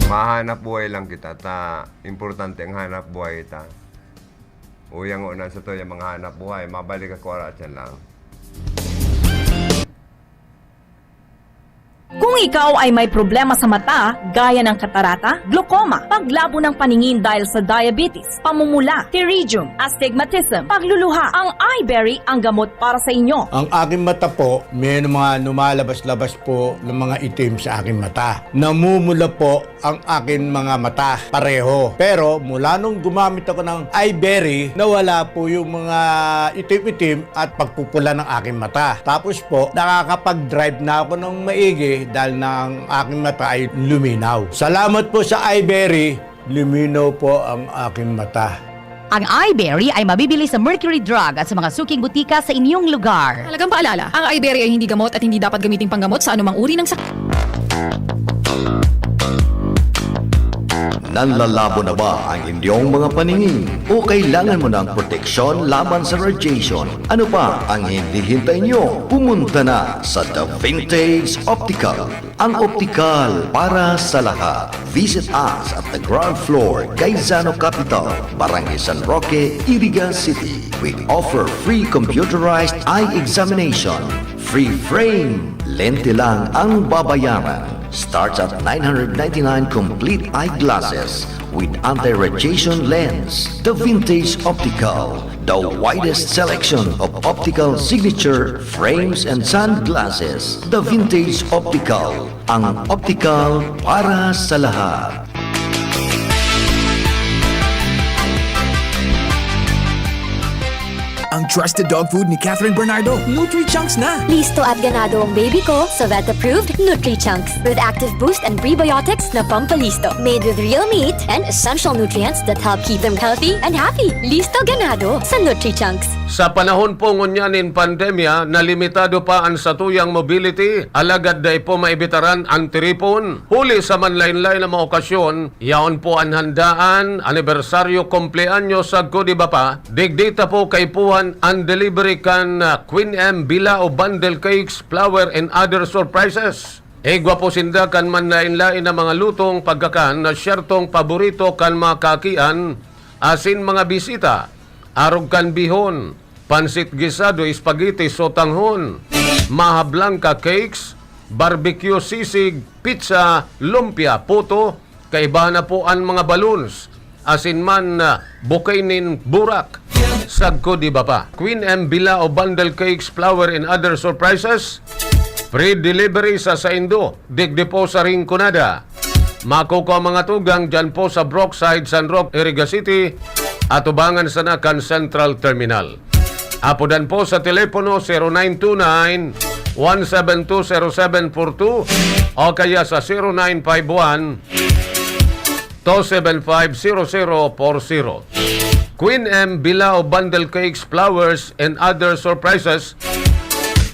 Mahanap buhay lang kita. Importante ang hanap buhay ta. Uyang una sa to yung mga hanap buhay. Mabalik ako oras yan lang. Kung ikaw ay may problema sa mata, gaya ng katarata, glaucoma, paglabo ng paningin dahil sa diabetes, pamumula, pterygium, astigmatism, pagluluha, ang eyeberry ang gamot para sa inyo. Ang aking mata po, may mga lumalabas-labas po ng mga itim sa aking mata. Namumula po ang aking mga mata, pareho. Pero mula nung gumamit ako ng eyeberry, nawala po yung mga itim-itim at pagpupula ng aking mata. Tapos po, nakakapag-drive na ako ng maigi dahil na ang aking mata ay luminaw. Salamat po sa eyeberry, luminaw po ang aking mata. Ang eyeberry ay mabibili sa Mercury Drug at sa mga suking butika sa inyong lugar. Halagang paalala, ang eyeberry ay hindi gamot at hindi dapat gamiting panggamot sa anumang uri ng sakit. Nanlalabo na ba ang inyong mga paningin? O kailangan mo ng proteksyon laban sa radiation? Ano pa ang hindi hintay nyo? Pumunta na sa The Vintage Optical. Ang optical para sa lahat. Visit us at the ground floor, Gaisano Capital, Barangay San Roque, Iriga City. We offer free computerized eye examination. Free frame. Lente lang ang babayaran. Starts at 999 complete eyeglasses with anti-radiation lens. The Vintage Optical, the widest selection of optical signature frames and sunglasses. The Vintage Optical, ang optical para sa lahat. Ang trusted dog food ni Catherine Bernardo, Nutri-Chunks na! Listo at ganado ang baby ko sa vet-approved Nutri-Chunks with active boost and prebiotics na pampalisto. Made with real meat and essential nutrients that help keep them healthy and happy. Listo ganado sa Nutri-Chunks. Sa panahon po ngunyanin pandemya na limitado pa ang satuyang mobility, alagad day po maibitaran ang tiripon. Huli sa manlain-lain na mga okasyon, yaon po ang handaan, anibersaryo, kompleanyo sa Godiba pa, digdita po kay puhan ang delivery kan Queen M Bila o bundle cakes, flower and other surprises. Egwa po sinda kan manlain-lain na mga lutong pagkakan na syertong paborito kan mga kakian, asin mga bisita, arog kan bihon, pansit gisado, spaghetti sotanghon, maha blanca cakes, barbecue sisig, pizza, lumpia, puto, kaibahan na po ang mga balloons, asin man bukainin burak. Sagko di ba pa? Queen M Bila o bundle cakes, flower and other surprises. Free delivery sa Saindo, digdi po sa Rinconada. Makuko mga tugang dyan po sa Brookside, San Roque, Iriga City at ubangan sa Nakan Central Terminal. Apodan po sa telepono 0929-1720742 o kaya sa 0951-275-0040. Queen M Bila o bundle cakes, flowers and other surprises.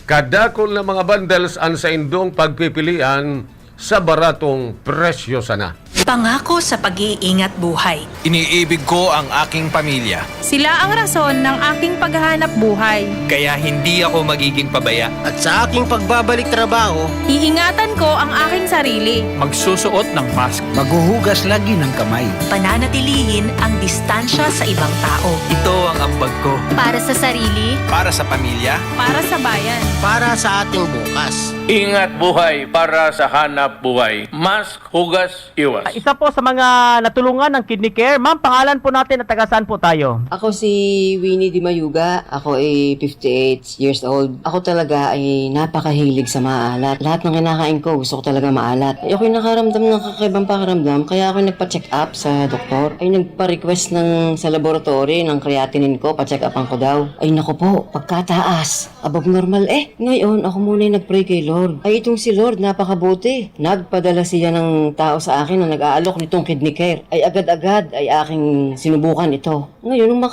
Kadakol na mga bundles ang sa indong pagpipilian sa baratong presyo sana. Pangako sa pag-iingat buhay. Iniibig ko ang aking pamilya. Sila ang rason ng aking paghahanap buhay. Kaya hindi ako magiging pabaya. At sa aking pagbabalik trabaho, Iingatan ko ang aking sarili. Magsusuot ng mask. Maghuhugas lagi ng kamay. Pananatilihin ang distansya sa ibang tao. Ito ang ambag ko. Para sa sarili, Para sa pamilya. para sa bayan. para sa ating bukas. Ingat buhay para sa hanap buhay. Mask, hugas, iwas. Isa po sa mga natulungan ng Kidney Care. Ma'am, pangalan po natin at taga saan po tayo? Ako si Winnie Di Mayuga. Ako ay 58 years old. Ako talaga ay napakahilig sa maalat. Lahat ng kinakain ko gusto ko talaga maalat. Ay ako'y nakaramdam ng kakaibang pakiramdam kaya ako nagpa-check up sa doktor. Ay nagpa-request sa laboratory ng creatinine ko. Pa-check upan ko daw. Ay naku po, pagkataas. Above normal Ngayon ako muna nag-pray kay Lord. Ay itong si Lord napakabuti. Nagpadala siya ng tao sa akin na nag-aalok nitong Kidney Care. Ay agad-agad ay aking sinubukan ito. Ngayon, nung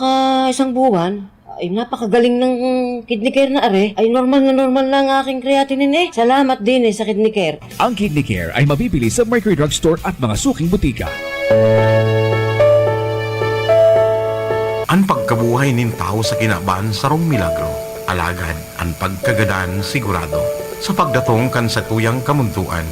isang buwan, ay napakagaling ng Kidney Care na ay normal na ang aking creatinine Salamat din sa Kidney Care. Ang Kidney Care ay mabibili sa Mercury Drug Store at mga suking butika. Ang pagkabuhay nin tao sa kinaban sarong milagro. Alagad ang pagkagadan sigurado. Sa pagdatong kan sa tuyang kamuntuan,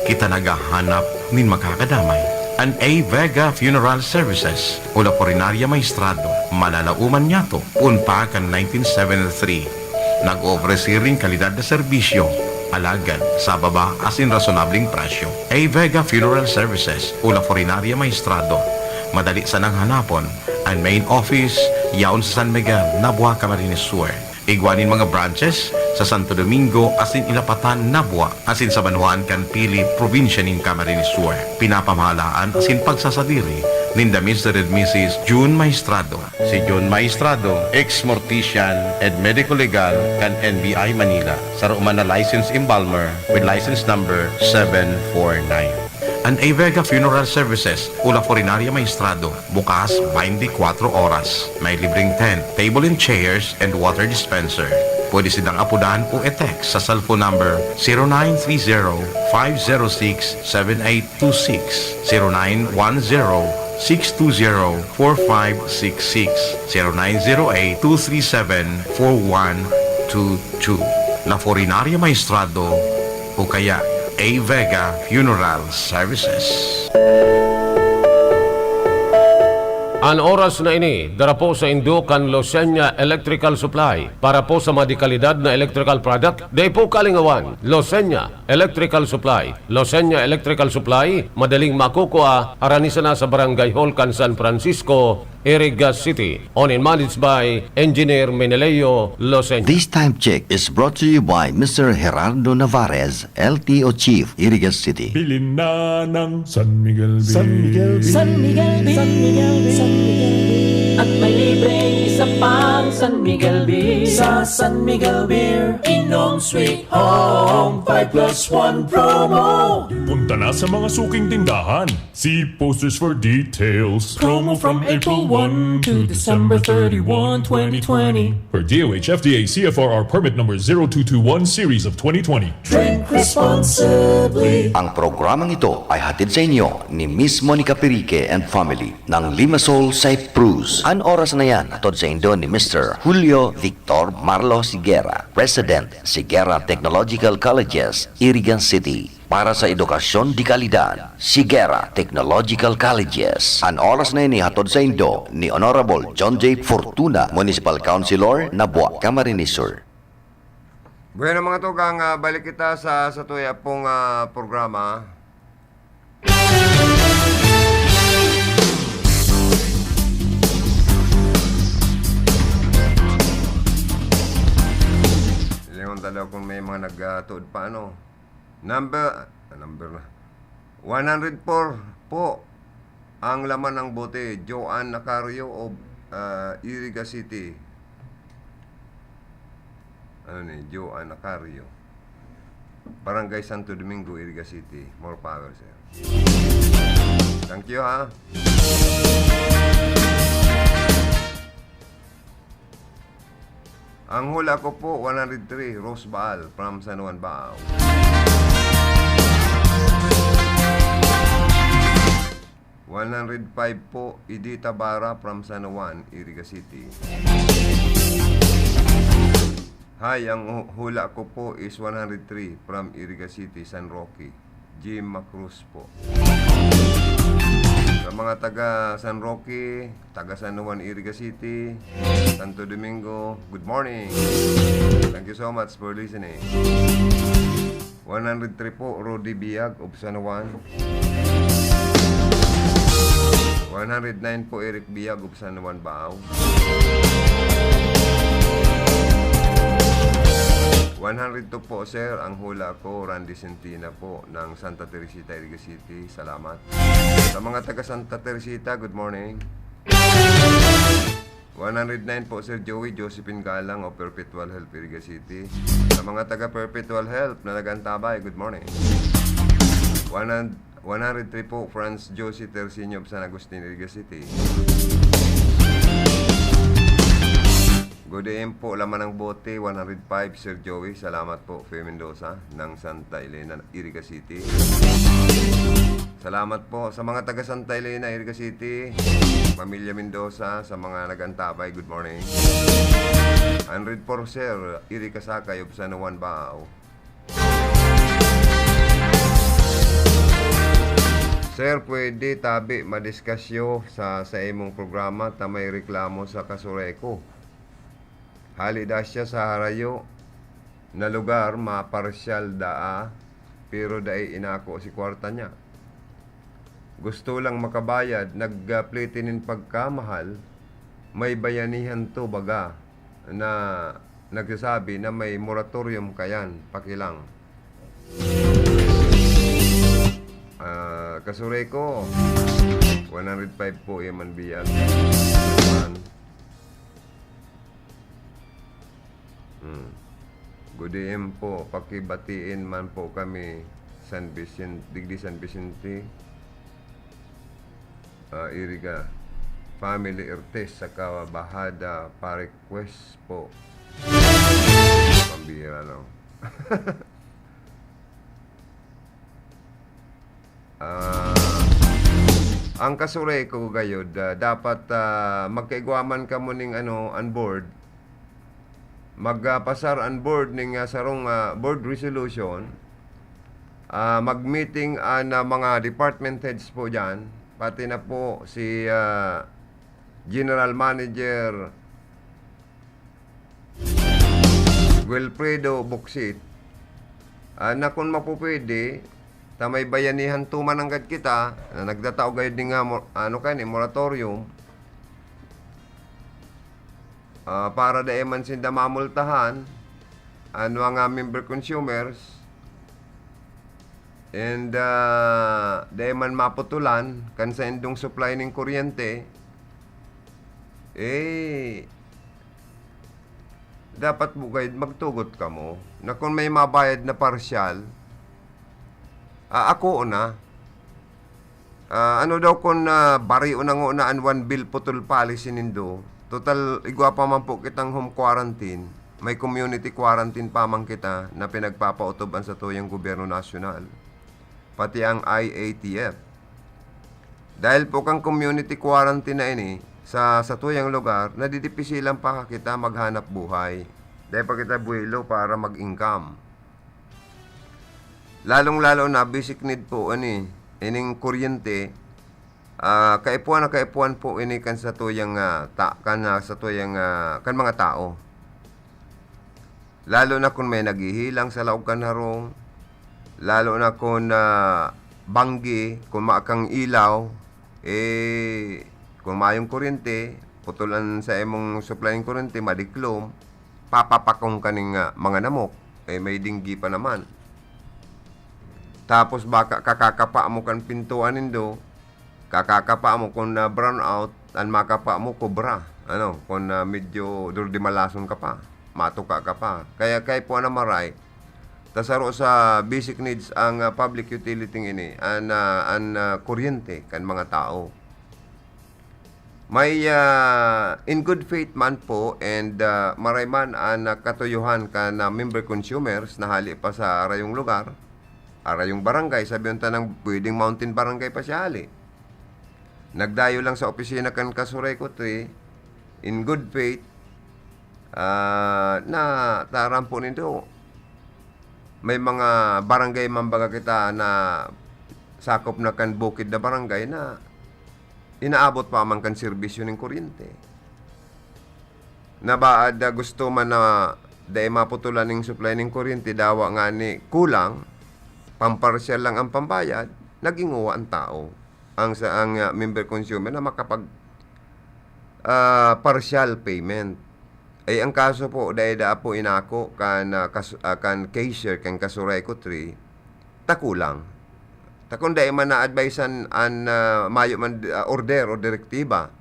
kita nagahanap nin makakadamay. An A. Vega Funeral Services o La Porinaria Maestrado, malalauman niya to, unpa kan 1973. Nag-ofresi ring kalidad na serbisyo, alagad sa baba asin rasonabling presyo. A. Vega Funeral Services o La Porinaria Maestrado, madali sanang hanapon. Ang main office, yaon sa San Miguel, Nabua, Camarines Sur. Igwanin mga branches sa Santo Domingo asin Ilapatan, Nabua, asin sa Banuan, Canpili, probinsya nin Camarines Sur. Pinapamahalaan asin pagsasadiri nin the Mr. and Mrs. June Maestrado. Si June Maestrado, ex-mortician and medical legal kan NBI Manila. Sa Roma na license embalmer with license number 749. An A. Vega Funeral Services o La Porinaria Maestrado, bukas 24 oras. May libreng tent, table and chairs, and water dispenser. Pwede silang apudahan o e-text sa cellphone number 0930-506-7826, 0910-620-4566, 0908-237-4122. La Porinaria Maestrado o kaya A. Vega Funeral Services. Ang oras na ini, dara po sa Indukan Losenya Electrical Supply para po sa madikalidad na electrical product. Day po kalingawan, Losenya Electrical Supply. Losenya Electrical Supply, madaling makukuha, aranisan na sa Barangay Hall, Can San Francisco, Iriga City. Owned and managed by Engineer Meneleo Losenya. This time check is brought to you by Mr. Gerardo Navarez, LTO Chief, Iriga City. Bilin na ng San Miguel Beer. San Miguel Beer. San Miguel Beer. San Miguel Beer. At may libreng isa pang San Miguel Beer. Sa San Miguel Beer, inom sweet home, 5+1 promo. Punta na sa mga suking tindahan. See posters for details. Promo from April 1 to December 31, 2020. For DOH FDA CFRR permit number 0221 series of 2020. Drink responsibly. Ang programang ito ay hatid sa inyo ni Miss Monica Perique and family ng Limassol, Cyprus. Ang oras na yan atod sa indo ni Mr. Julio Victor Marlo Sigera, President, Sigera Technological Colleges, Irigan City. Para sa edukasyon di kalidad, Sigera Technological Colleges. Ang oras na ini hatod sa indo ni Honorable John J. Fortuna, Municipal Councilor, Nabua, Camarines Sur. Bueno mga tugang, balik kita sa tuya pong programa. Yung talaw kung may mga nagtuod pa Number na. 104 po ang laman ng bote. Joanne Nacario of Iriga City. Joanne Nacario. Barangay Santo Domingo, Iriga City. More power, sir. Thank you, ha. Ang hula ko po, 103, Rose Baal from San Juan, Bao. $105 po, Edita Bara from San Juan, Iriga City. Hi, ang hula ko po is 103 from Iriga City, San Roque. Jim Macruz po. Sa mga taga San Roque, taga San Juan, Iriga City, Santo Domingo, good morning. Thank you so much for listening. 103 po, Rodi Biag of San Juan. 109 po, Eric Biag of San Juan, Bao. 102 po, sir, ang hula ko, Randy Centina po, ng Santa Teresita, Iriga City. Salamat. Sa mga taga Santa Teresita, good morning. 109 po, Sir Joey Josephine Galang of Perpetual Help, Iriga City. Sa mga taga Perpetual Help na nagantabay, good morning. 103 po, Franz Josie Tercinio of San Agustin, Iriga City. Good AM po, laman ng bote, 105, Sir Joey. Salamat po, Fe Mendoza, ng Santa Elena, Iriga City. Salamat po sa mga taga Santa Elena, Iriga City. Pamilya Mendoza, sa mga nagantabay, good morning. 104, Sir, Iriga Sakay of San Juan, Bao. Sir, pwede tabi madiskasyo sa imong programa ta may reklamo sa Kasureko. Halida siya sa harayo na lugar maparsyal daa pero dai inako si kwarta niya. Gusto lang makabayad, nagplitinin pagkamahal, may bayanihan to baga na nagsasabi na may moratorium kayan, pakilang. Kasureko, 105 po, Yaman Biyag. Good AM po, pakibatiin man po kami San Vicente, Digdi San Vicente, Iriga Family Ertes sa Bahada pa-request po. Pambira no. Ang Kasureko gayod, dapat magkaigwaman ka mo ning on board, magpasar on board ning sarong board resolution, mag-meeting na mga department heads po dyan, pati na po si General Manager Wilfredo Buksit, na kung mapupwede, tamay bayanihan tumananggad kita, na nagdatao gayod din nga, moratorium, para da eman sinda mamultahan, ang member consumers, and da eman maputulan, kan sa indong supply ng kuryente, dapat bugay magtugot ka mo na kung may mabayad na partial, ako na. Ano daw kung bari unang unaan 1 bill putol policy nindo, total igwa pa man po kitang home quarantine, may community quarantine pa man kita na pinagpapautoban sa tuyang gobyerno nasyonal, pati ang IATF. Dahil po kang community quarantine na ini, sa tuyang lugar, nadidipisilan pa kita maghanap buhay. Dahil pa kita buhilo para mag-income. Lalong-lalo na basic need po ining kuryente, kaipuan po ini kan sa tuyang kan mga tao. Lalo na kung may naghihilang sa laog kanharong, lalo na kung banggi, kung maakang ilaw, kung mayong kuryente, putulan sa imong supply ng kuryente, madiklom, papapakong kaning mga namok, may dinggi pa naman. Tapos baka kakakapa mo kan pintuan nindo, kakakapa mo kung brown out, ang makapa mo kobra. Kung medyo durdi malason ka pa, matuka ka pa. Kaya po na maray, tasaro sa basic needs ang public utility ini, ang kuryente kan mga tao. May in good faith man po and maray man ang katuyuhan ka na member consumers na hali pa sa arayong lugar, arayong barangay, sabihin tanang pwedeng mountain barangay pa siya hali. Nagdayo lang sa opisina kan Kasuray Kutri, in good faith, na tarampo nito. May mga barangay mambaga kita na sakop na kan bukid na barangay na inaabot pa man kan serbisyo ng kuryente. Na baad gusto man na dahil maputulan ng supply ng kuryente, dawa nga ni kulang, pamparsyal lang ang pambayad, naging uwa ang tao. Ang member consumer na makapag partial payment. Ay ang kaso po, dahil po inako kan cashier kan Kasuray Kutri, takulang. Takon dahil man na-advisean an mayo man order o direktiba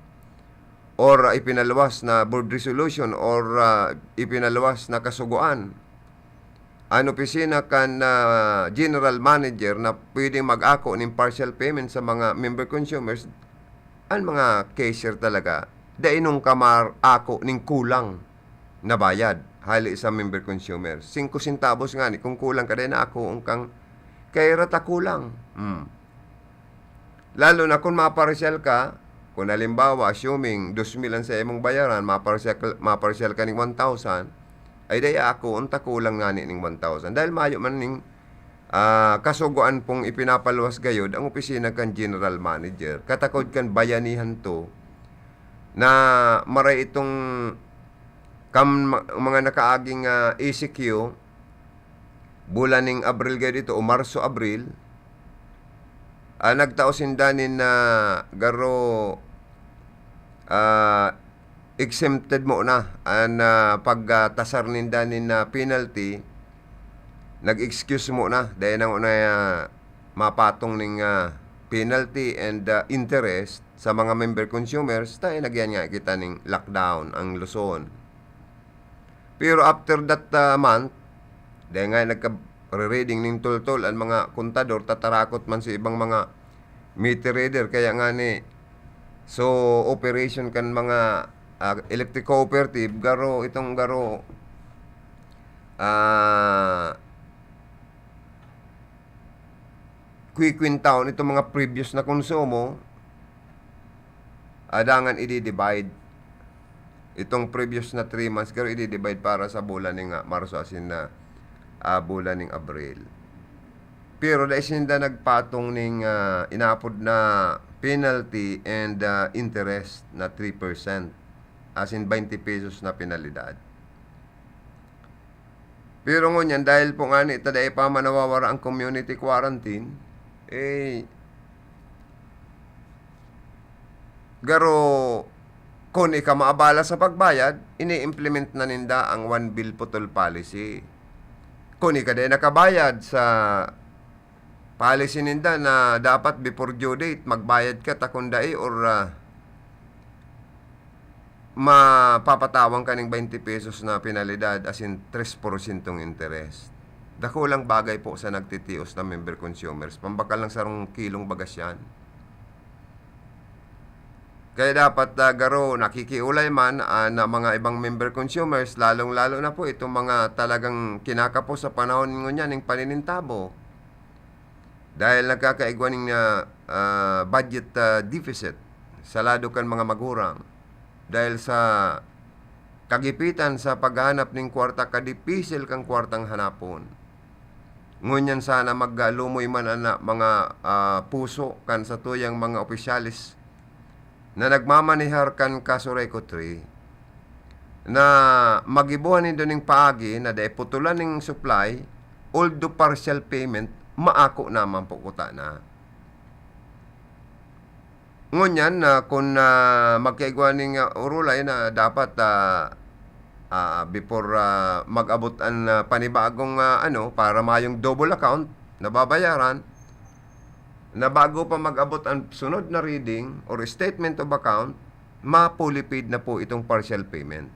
or ipinalawas na board resolution or ipinalawas na kasuguan. Ang opisina kan general manager na pwedeng mag-ako ng partial payment sa mga member consumers, ang mga cashier talaga, dahil nung kamar ako ng kulang na bayad hali sa member consumers. 5 centavos nga ni, kung kulang ka din na ako, kang kaya rata kulang. Lalo na kung maparsyal ka, kung halimbawa, assuming 2,000 ang sa imong bayaran, maparsyal ka ng 1,000, ay daya ako, unta kulang nga ng 1,000. Dahil mayo man ning kasuguan pong ipinapaluwas gayod ang opisina kan general manager. Katakod kan bayanihan to, na maray itong mga nakaaging ECQ, bulan ng Abril gayod ito, o Marso-Abril, nagtaosin danin na garo exempted mo na ang pagtasar ninda na penalty, nag-excuse mo na dahil nang una mapatong ning penalty and interest sa mga member consumers, tayo nagyan nga kita ning lockdown ang Luzon. Pero after that month, dahil nga nagka-reading ng tultol ang mga kontador, tatarakot man sa ibang mga meter reader, kaya nga ni so operation kan mga electric cooperative, garo quick-quintown itong mga previous na konsumo, adangan i-divide itong previous na 3 months, garo i-divide para sa bulan ng Marso asin na bulan ng Abril. Pero dahil sinda nagpatong ng inapod na penalty and interest na 3%, as in 20 pesos na penalidad. Pero ngunyan, dahil po nga ni taday pa manawawara ang community quarantine, garo kung ika maabala sa pagbayad, ini-implement na ninda ang 1 bill putol policy. Kung ika din nakabayad sa policy ninda na dapat before due date magbayad ka takundai or mapapatawang ka ng 20 pesos na penalidad as in 3% interest. Dakulang bagay po sa nagtitios na member consumers. Pambakal lang sarong kilong bagas yan. Kaya dapat garo nakikiulay man na mga ibang member consumers, lalong-lalo na po itong mga talagang kinakapos sa panahon ngunyan ng paninintabo. Dahil nagkakaigwan ng budget deficit sa lado kan mga magurang. Dahil sa kagipitan sa paghanap ng kwarta, kadipisil kang kwartang hanapon. Ngunyan sana maglumoy man na mga puso kan sa tuyang mga opisyalis na nagmamanihar kan Kasureko 3 na magibuhan nindo ng paagi na dahil putulan ng supply, although partial payment, maako naman po kuta na. Ngunyan na kung magkaigwa ng urulay na dapat before mag-abot ang panibagong para mayong double account na babayaran, na bago pa mag-abot ang sunod na reading or statement of account, ma-fully paid na po itong partial payment.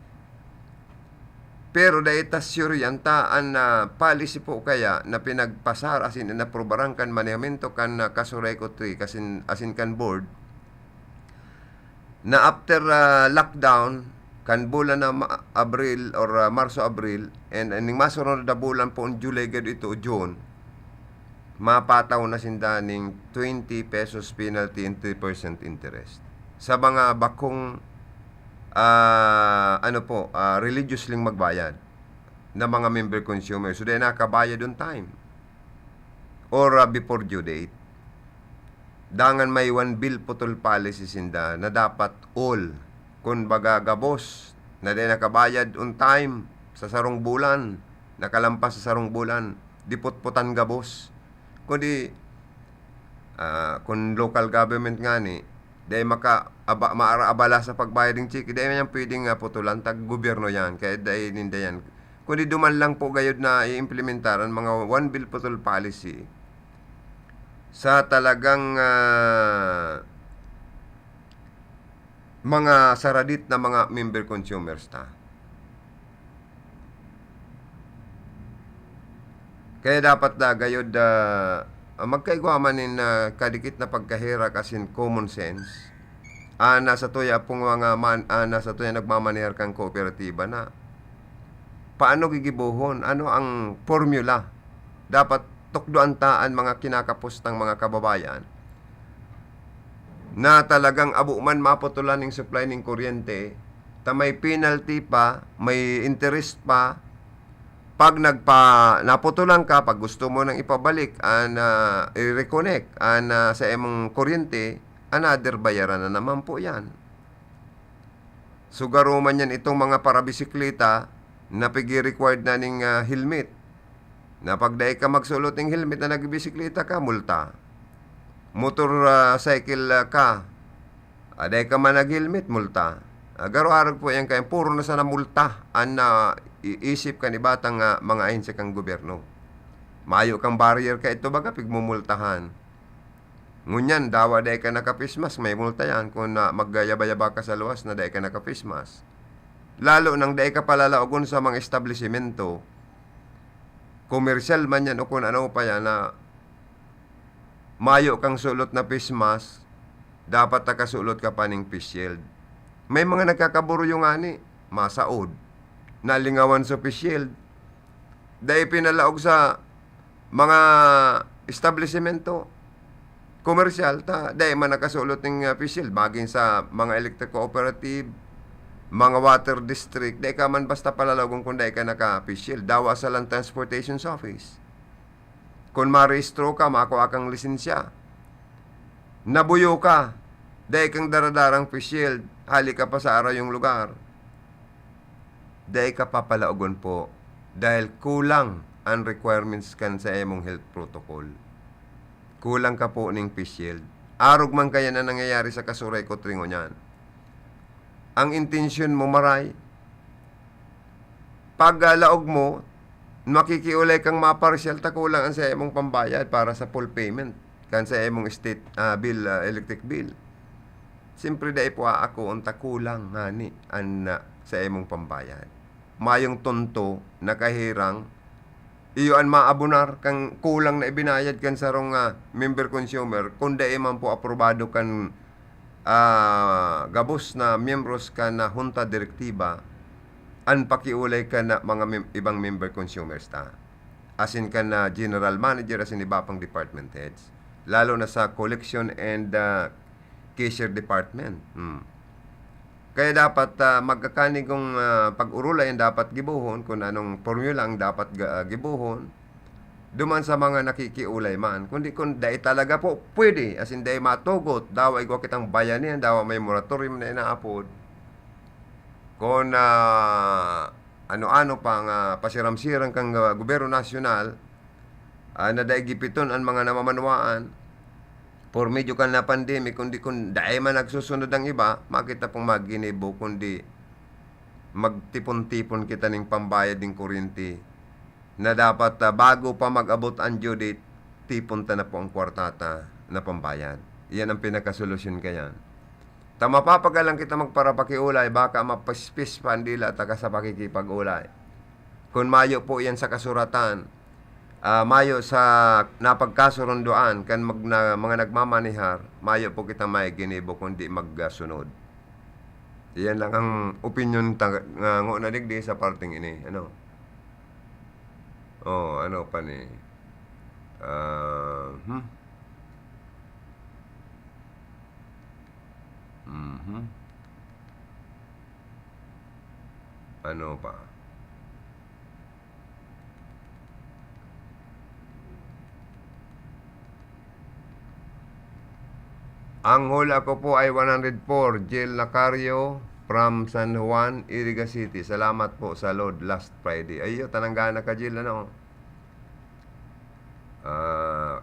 Pero dahil sure yan, taan na policy po kaya na pinagpasar asin na probarang kan manihamento kan Kasureko 3 asin kan board, na after lockdown, kan bulan na Abril or Marso-Abril, and ning masunod na bulan po ang July gad ito, June, mapataw na sinda ning 20 pesos penalty and 3% interest. Sa mga bakong religiously magbayad na mga member consumers, so dahil nakabayad on time or before due date. Dangan may one bill putol policy sinda na dapat all kung baga gabos na dahil nakabayad on time sa sarong bulan, nakalampas sa sarong bulan, diput-putan gabos. Kundi kung local government nga ni, dahil maaabala sa pagbayad ng chiki, dahil yan pwedeng putulan, tag-gobyerno yan, kaya dahil ninda yan. Kundi duman lang po gayod na i-implementaran mga one bill putol policy sa talagang mga saradit na mga member consumers ta. Kaya dapat gayod magkaigwamanin na kadikit na pagkahira kasin common sense. Nasa tuya pong mga nasa tuya nagmamanihar kang kooperatiba na paano gigibuhon? Ano ang formula? Dapat tukdoan taan mga kinakapos ng mga kababayan na talagang abo man maputulan ng supply ng kuryente, ta may penalty pa, may interest pa. Pag naputulan ka, pag gusto mo nang ipabalik, i-reconnect sa emong kuryente, another bayaran na naman po yan. Sugaro man yan itong mga parabisikleta na pigi-required na ning helmet. Na pagdaig ka magsulot ng helmet na nagbisikleta ka, multa. Motorcycle ka, aday ka man nag-helmet, multa. Garo-arag po yan kaya, puro na sana multa iisip ka ni batang mga ahensya kang gobyerno. Mayo kang barrier ka ito baga, pigmumultahan. Ngunyan, dawa day ka nakapismas, may multa yan kung maggayaba-yaba ka sa luwas na day ka nakapismas. Lalo nang day ka palalaogon sa mga establishmento, komersyal man yan o kung ano pa yan na mayo kang sulot na pismas, dapat nakasulot ka pa ng face shield. May mga nagkakaburo yung masaod, nalingawan sa face shield. Dahil pinalaog sa mga establishmento, komersyal, dahil man nakasulot ng face shield, baging sa mga electric cooperative, mga water district, dahil ka man basta palalagon kung dahil ka naka-face shield. Dawa sa Land Transportation Office. Kung ma-rehistro ka, makuha kang lisensya. Nabuyo ka, dahil kang daradarang face shield, hali ka pa sa araw yung lugar. Dahil ka papalaogon po, dahil kulang ang requirements kan sa emong health protocol. Kulang ka po ng face shield. Arog man kaya na nangyayari sa Kasureko 3 ngunyan. Ang intensyon mo maray, pag laog mo, makikiulay kang maparsyal, takulang ang sa emong pambayad para sa full payment kan sa emong state bill, electric bill. Siyempre dahil po ako unta kulang ngani sa imong pambayad. Mayong tonto nakahirang iyo an maabunar kang kulang na ibinayad kan sarong member consumer kun dahil man po aprobado kan gabos na miyembros ka na junta direktiba an pakiulay ka na mga ibang member consumers ta. Asin ka na general manager asin iba pang department heads. Lalo na sa collection and cashier department. Kaya dapat magkakanig kong pag-urulay ang dapat gibuhon, kung anong formula ang dapat gibuhon, duman sa mga nakikiulay man. Kundi kung dahil talaga po pwede, as in dahil matugot, daw ay kitang bayanihan, daw may moratorium na inaapod. Kung ano-ano pang pasiram-sirang kang gobyerno nasyonal, na dahil gipiton ang mga namamanwaan, por medyo ka na pandemic, kundi kung dahil man nagsusunod ang iba, makita pong maginibo, kundi magtipon-tipon kita ng pambayad ng kuryente na dapat bago pa mag-abot ang due date, tipon ta na po ang kwartata na pambayad. Iyan ang pinakasolusyon kaya. Mapapagalang kita magparapakiulay, baka mapaspis pa ang dila taka sa pakikipag-ulay. Kung mayo po yan sa kasuratan, mayo sa napagkasurunduan kan mga nagmamanihar, mayo po kita may ginibo kundi magsunod. Iyan lang ang opinion ngo na digdi sa parting ini. Ano pa ni? Ano pa? Ang hula ko po ay 104, Jill Lacario from San Juan, Iriga City. Salamat po sa load last Friday. Ayo, tananggana ka, Jill,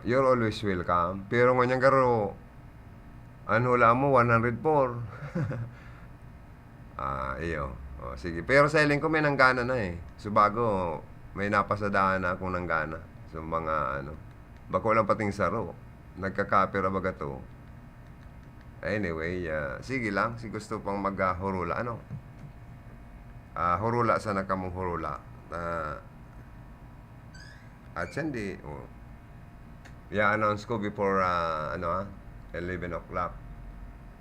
you're always welcome. Pero nganyang karo, ang hula mo, 104. Iyo. Sige. Pero sa iling ko may nanggana na eh. So bago, may napasadaan na akong nanggana. So mga bako lang pating saro. Nagkakapira baga to. Anyway, sige lang. Si gusto pang mag-hurula. Hurula sana kamong hurula. At hindi, i-announce ko before, 11 o'clock.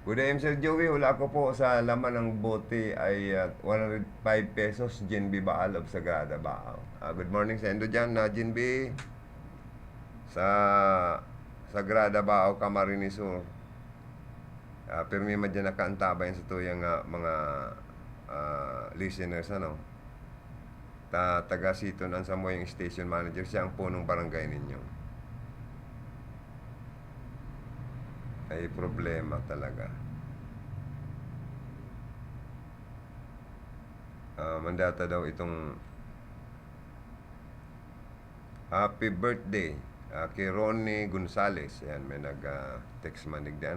Good day, Sir Joey. Hula ko po sa laman ng bote ay 105 pesos. Jinbi Baal of Sagrada Bao. Good morning sa endo dyan, Jinbi. Sa Sagrada Bao, Camarines Sur. Pero may madyan nakaantabayan sa tuyang mga listeners, taga Siton ang samo yung station manager, siya ang punong barangay ninyo. Ay problema talaga. Mandata daw itong happy birthday kay Ronnie Gonzales. Yan, may nag-text manig di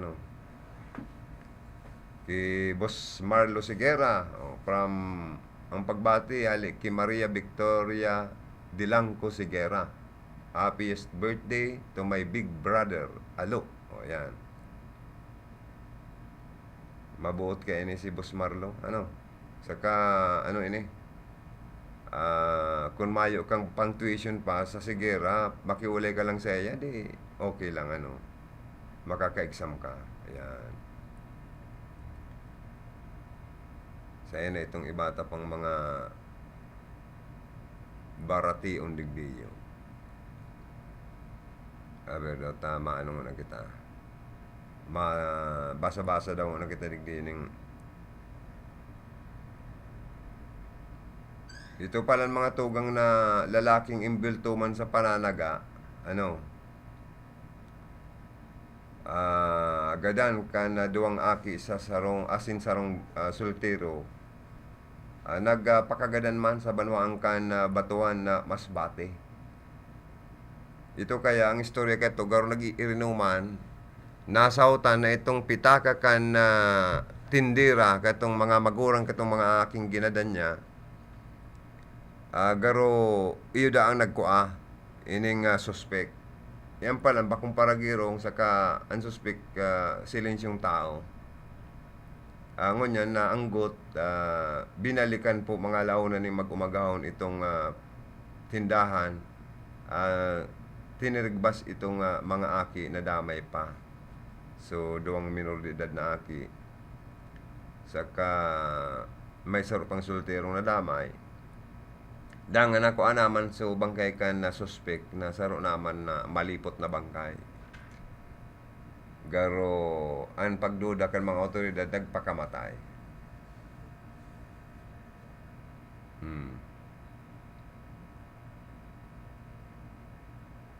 kay Boss Marlo Sigera from ang pagbati kay Maria Victoria Dilangco Sigera. Happiest birthday to my big brother Alo. Yan. Mabuot kay ini si Boss Marlo. Saka ini kung mayo kang pang tuition pa sa Sigera, makiulay ka lang sa iya, di okay lang makaka-exam ka. Ayan. Sa na itong ibata pang mga barati on digdiyo. Daw tama na kita. Basa-basa daw na kita digdiyo ng ito pala mga tugang na lalaking imbulto man sa pananaga. Gadan ka na duwang aki sa sarong asin sarong sultero. Nagpakagadan man sa banwaang kan batuan na masbate. Ito kaya ang istorya kato garo nag-iirinuman nasautan na itong pitaka kan tindira katong mga magurang katong mga aking ginadan niya. Garo iyo da ang nagkua ining suspect. Yan pala bakong paragirong saka ang suspect silensyong tao. ngunyan na anggot, binalikan po mga launan ni mag-umagahon itong tindahan, tinirigbas itong mga aki na damay pa. So, duwang minor de edad na aki. Saka, may saro pang sulterong na damay. Dangan ako naman so bangkay kan na suspect na saro naman na malipot na bangkay. Garo, ang pagduda kan mga otoridad, nagpakamatay.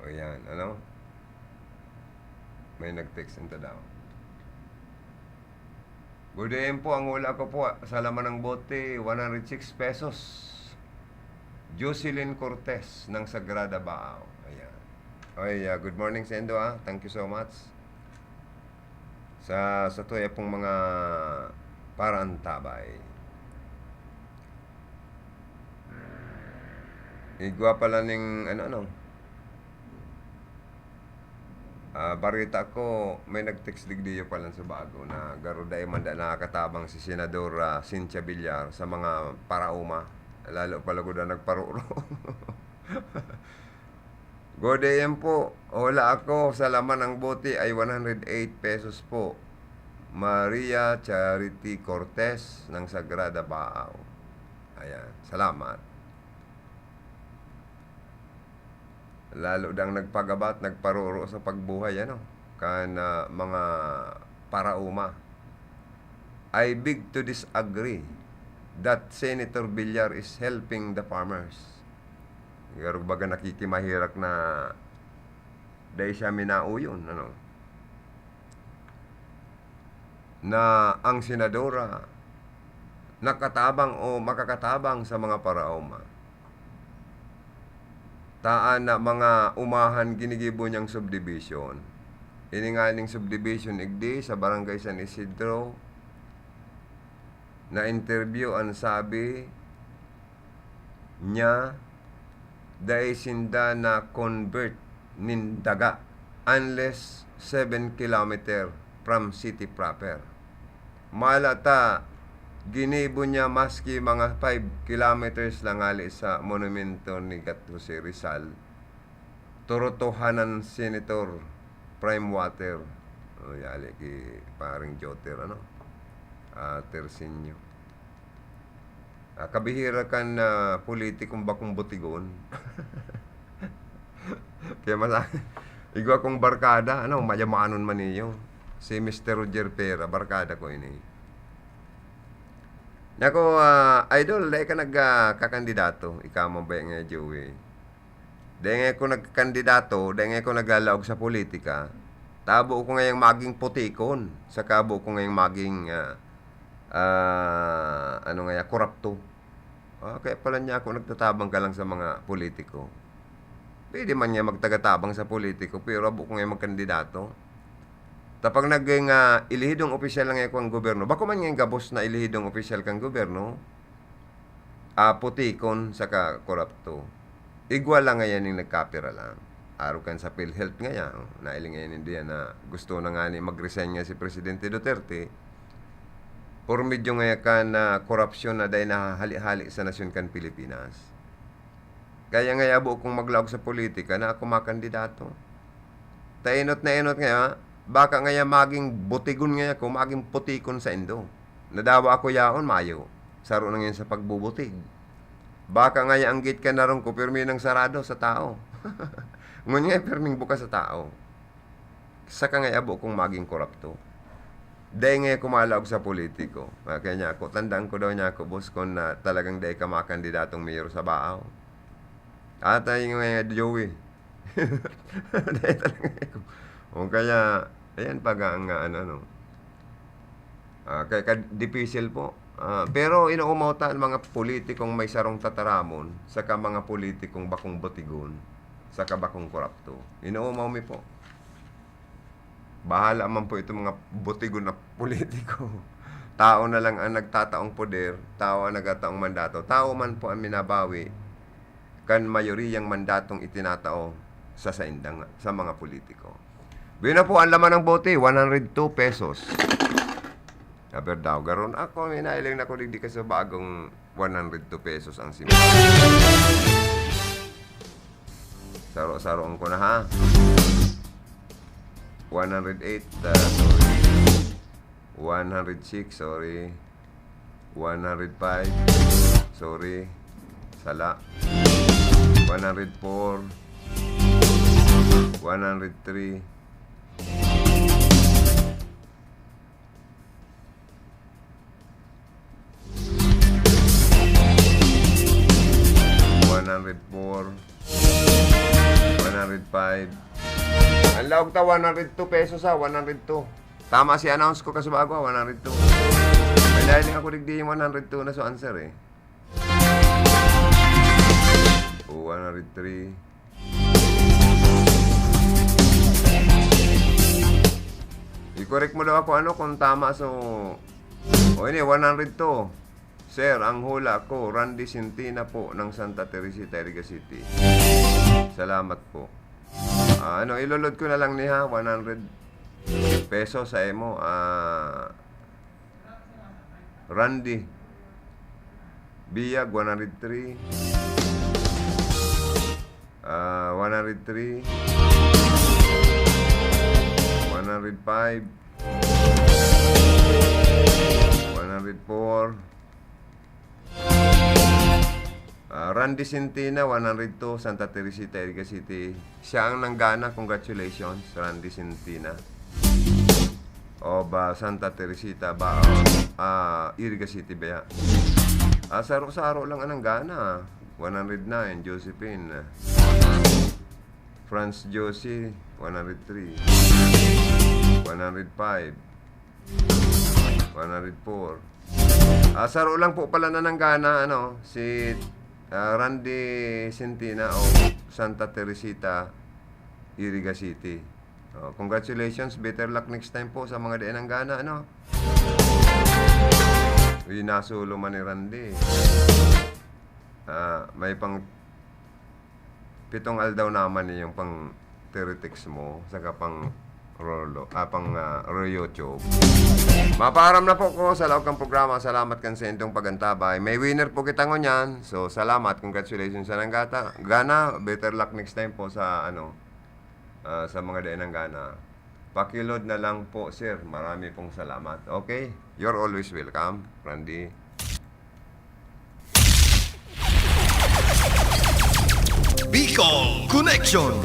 O yan, ano? May nag-text nito daw. Good day po, ang hula ko po sa laman ng bote, 106 pesos. Jocelyn Cortez ng Sagrada Bao. Ayan. Okay, good morning sa Endo, ha. Thank you so much. Sa tuya pong mga paraan tabay. Igwa pala ning barita ko, may nag-text digdiyo pala sa bago na garo day man da nakakatabang si Senador Cynthia Villar sa mga parauma. Lalo pala ko na nagparuro. Good day po. Wala ako sa laman ng bote ay 108 pesos po. Maria Charity Cortez ng Sagrada Bao. Ayan. Salamat. Lalo dang nagpagabat, nagparuro sa pagbuhay, kan mga parauma. I beg to disagree that Senator Villar is helping the farmers. Garug baga nakikimahirak na dahil siya minauyon, na ang senadora nakatabang o makakatabang sa mga parauma. Taan na mga umahan ginigibo niyang subdivision. Iningaling subdivision igdi sa Barangay San Isidro. Na interview ang sabi niya dahil sinda na convert nindaga unless 7 kilometer from city proper. Malata ginibo niya maski mga 5 kilometers lang ali sa monumento ni Gat Jose Rizal. Turutuhanan Senator Prime Water. O yali ki paring Joter Tersinyo. Kabihira kan politikong bakong butigon. Kaya igwa kong barkada, mayamanon man niyo. Si Mr. Roger Pera, barkada ko ini. Nako, idol, dahil ka nagkakandidato, ikaw mo ba nga, Joey? Dahil ko nagkandidato, dahil ko naglalaog sa politika, tabo ko ngayong maging putikon, sa kabo ko ngayong maging, korapto. Kaya pala niya ako nagtatabang ka lang sa mga politiko. Pwede man niya magtagatabang sa politiko, pero abo ko ngayong magkandidato. Tapang naging ilihidong opisyal lang ako ang gobyerno, bako man ngayong gabos na ilihidong opisyal kang gobyerno, putikon sa korapto. Igwa lang ngayon yung nagkapira lang. Araw kan sa PhilHealth ngayon, nailing ngayon hindi na gusto na nga ni mag-resign nga si Presidente Duterte, por medyo ngayon kan korupsyon na dahil nahali-hali sa nasyon kan Pilipinas. Kaya ngayon abo kong maglaog sa politika na ako makandidato. Tainot na inot ngayon, baka ngayon maging butigon ngayon ako, maging putikon sa Indo. Nadawa ako yaon, mayo. Saro na ngayon sa pagbubutig. Baka ngayon anggit ka na ron ko, pirmi ng sarado sa tao. Ngunit ngayon pirming bukas sa tao. Saka ngayon abo kong maging korupto. Dahil ngayon kumalaog sa politiko. Kaya niya ako, tandaan ko daw niya ako, boss, kung na talagang dahil ka makandidatong mayor sa Baaw. At ay ngayon, Joey. Dahil talagang ako. O kaya, ayan pag ang kaya ka-difficile po. Pero inuumauta ang mga politikong may sarong tataramon, saka mga politikong bakong botigon, saka bakong korapto. Inuumaw mi po. Bahala man po itong mga botigon na politiko. Tao na lang ang nagtataong poder, tao ang nagtataong mandato. Tao man po ang minabawi kan mayoriyang mandatong itinatao sa saindang sa mga politiko. Bina po ang laman ng bote, 102 pesos. Aber daw, garon ako, may nailang na ko di ka sa bagong 102 pesos ang simula. Saro-saroon ko na ha. 108, sorry. 106, sorry. 105, sorry. Sala. 104, 103, 104, 105. Ang lawag ta 102 pesos ha, 102. Tama si announce ko kasi bago, 102. May dahil ako digdi yung 102 na so answer eh. 103. I-correct mo daw ako ano kung tama so. O ini 102. Sir, ang hula ko, Randy Sintina po ng Santa Teresita, Iriga City. Salamat po. Ilolod ko na lang niya, 100 pesos sa emo. Randy Biyag, 103. 103. 105. 104. Randy Sintina, 102, Santa Teresita, Iriga City. Siya ang nanggana. Congratulations, Randy Sintina. O ba, Santa Teresita ba? Iriga City ba? Saro-saro lang ang nanggana. 109, Josephine. Franz Josie, 103. 105. 104. Saro lang po pala na nanggana, si Randy Sintina o Santa Teresita, Iriga City. Congratulations, better luck next time po sa mga diyan nanggana, Uy, nasulo man ni Randy. May pang 7 aldaw naman yung pang 30 mo, saka pang YouTube. Mapaharam na po ko sa loob ng programa. Salamat kan sa intong pagantabay. May winner po kita ngunyan. So, salamat. Congratulations sa nanggata. Gana, better luck next time po sa sa mga dain ng gana. Pakilod na lang po, sir. Marami pong salamat. Okay? You're always welcome, Randy. Bicol Connection.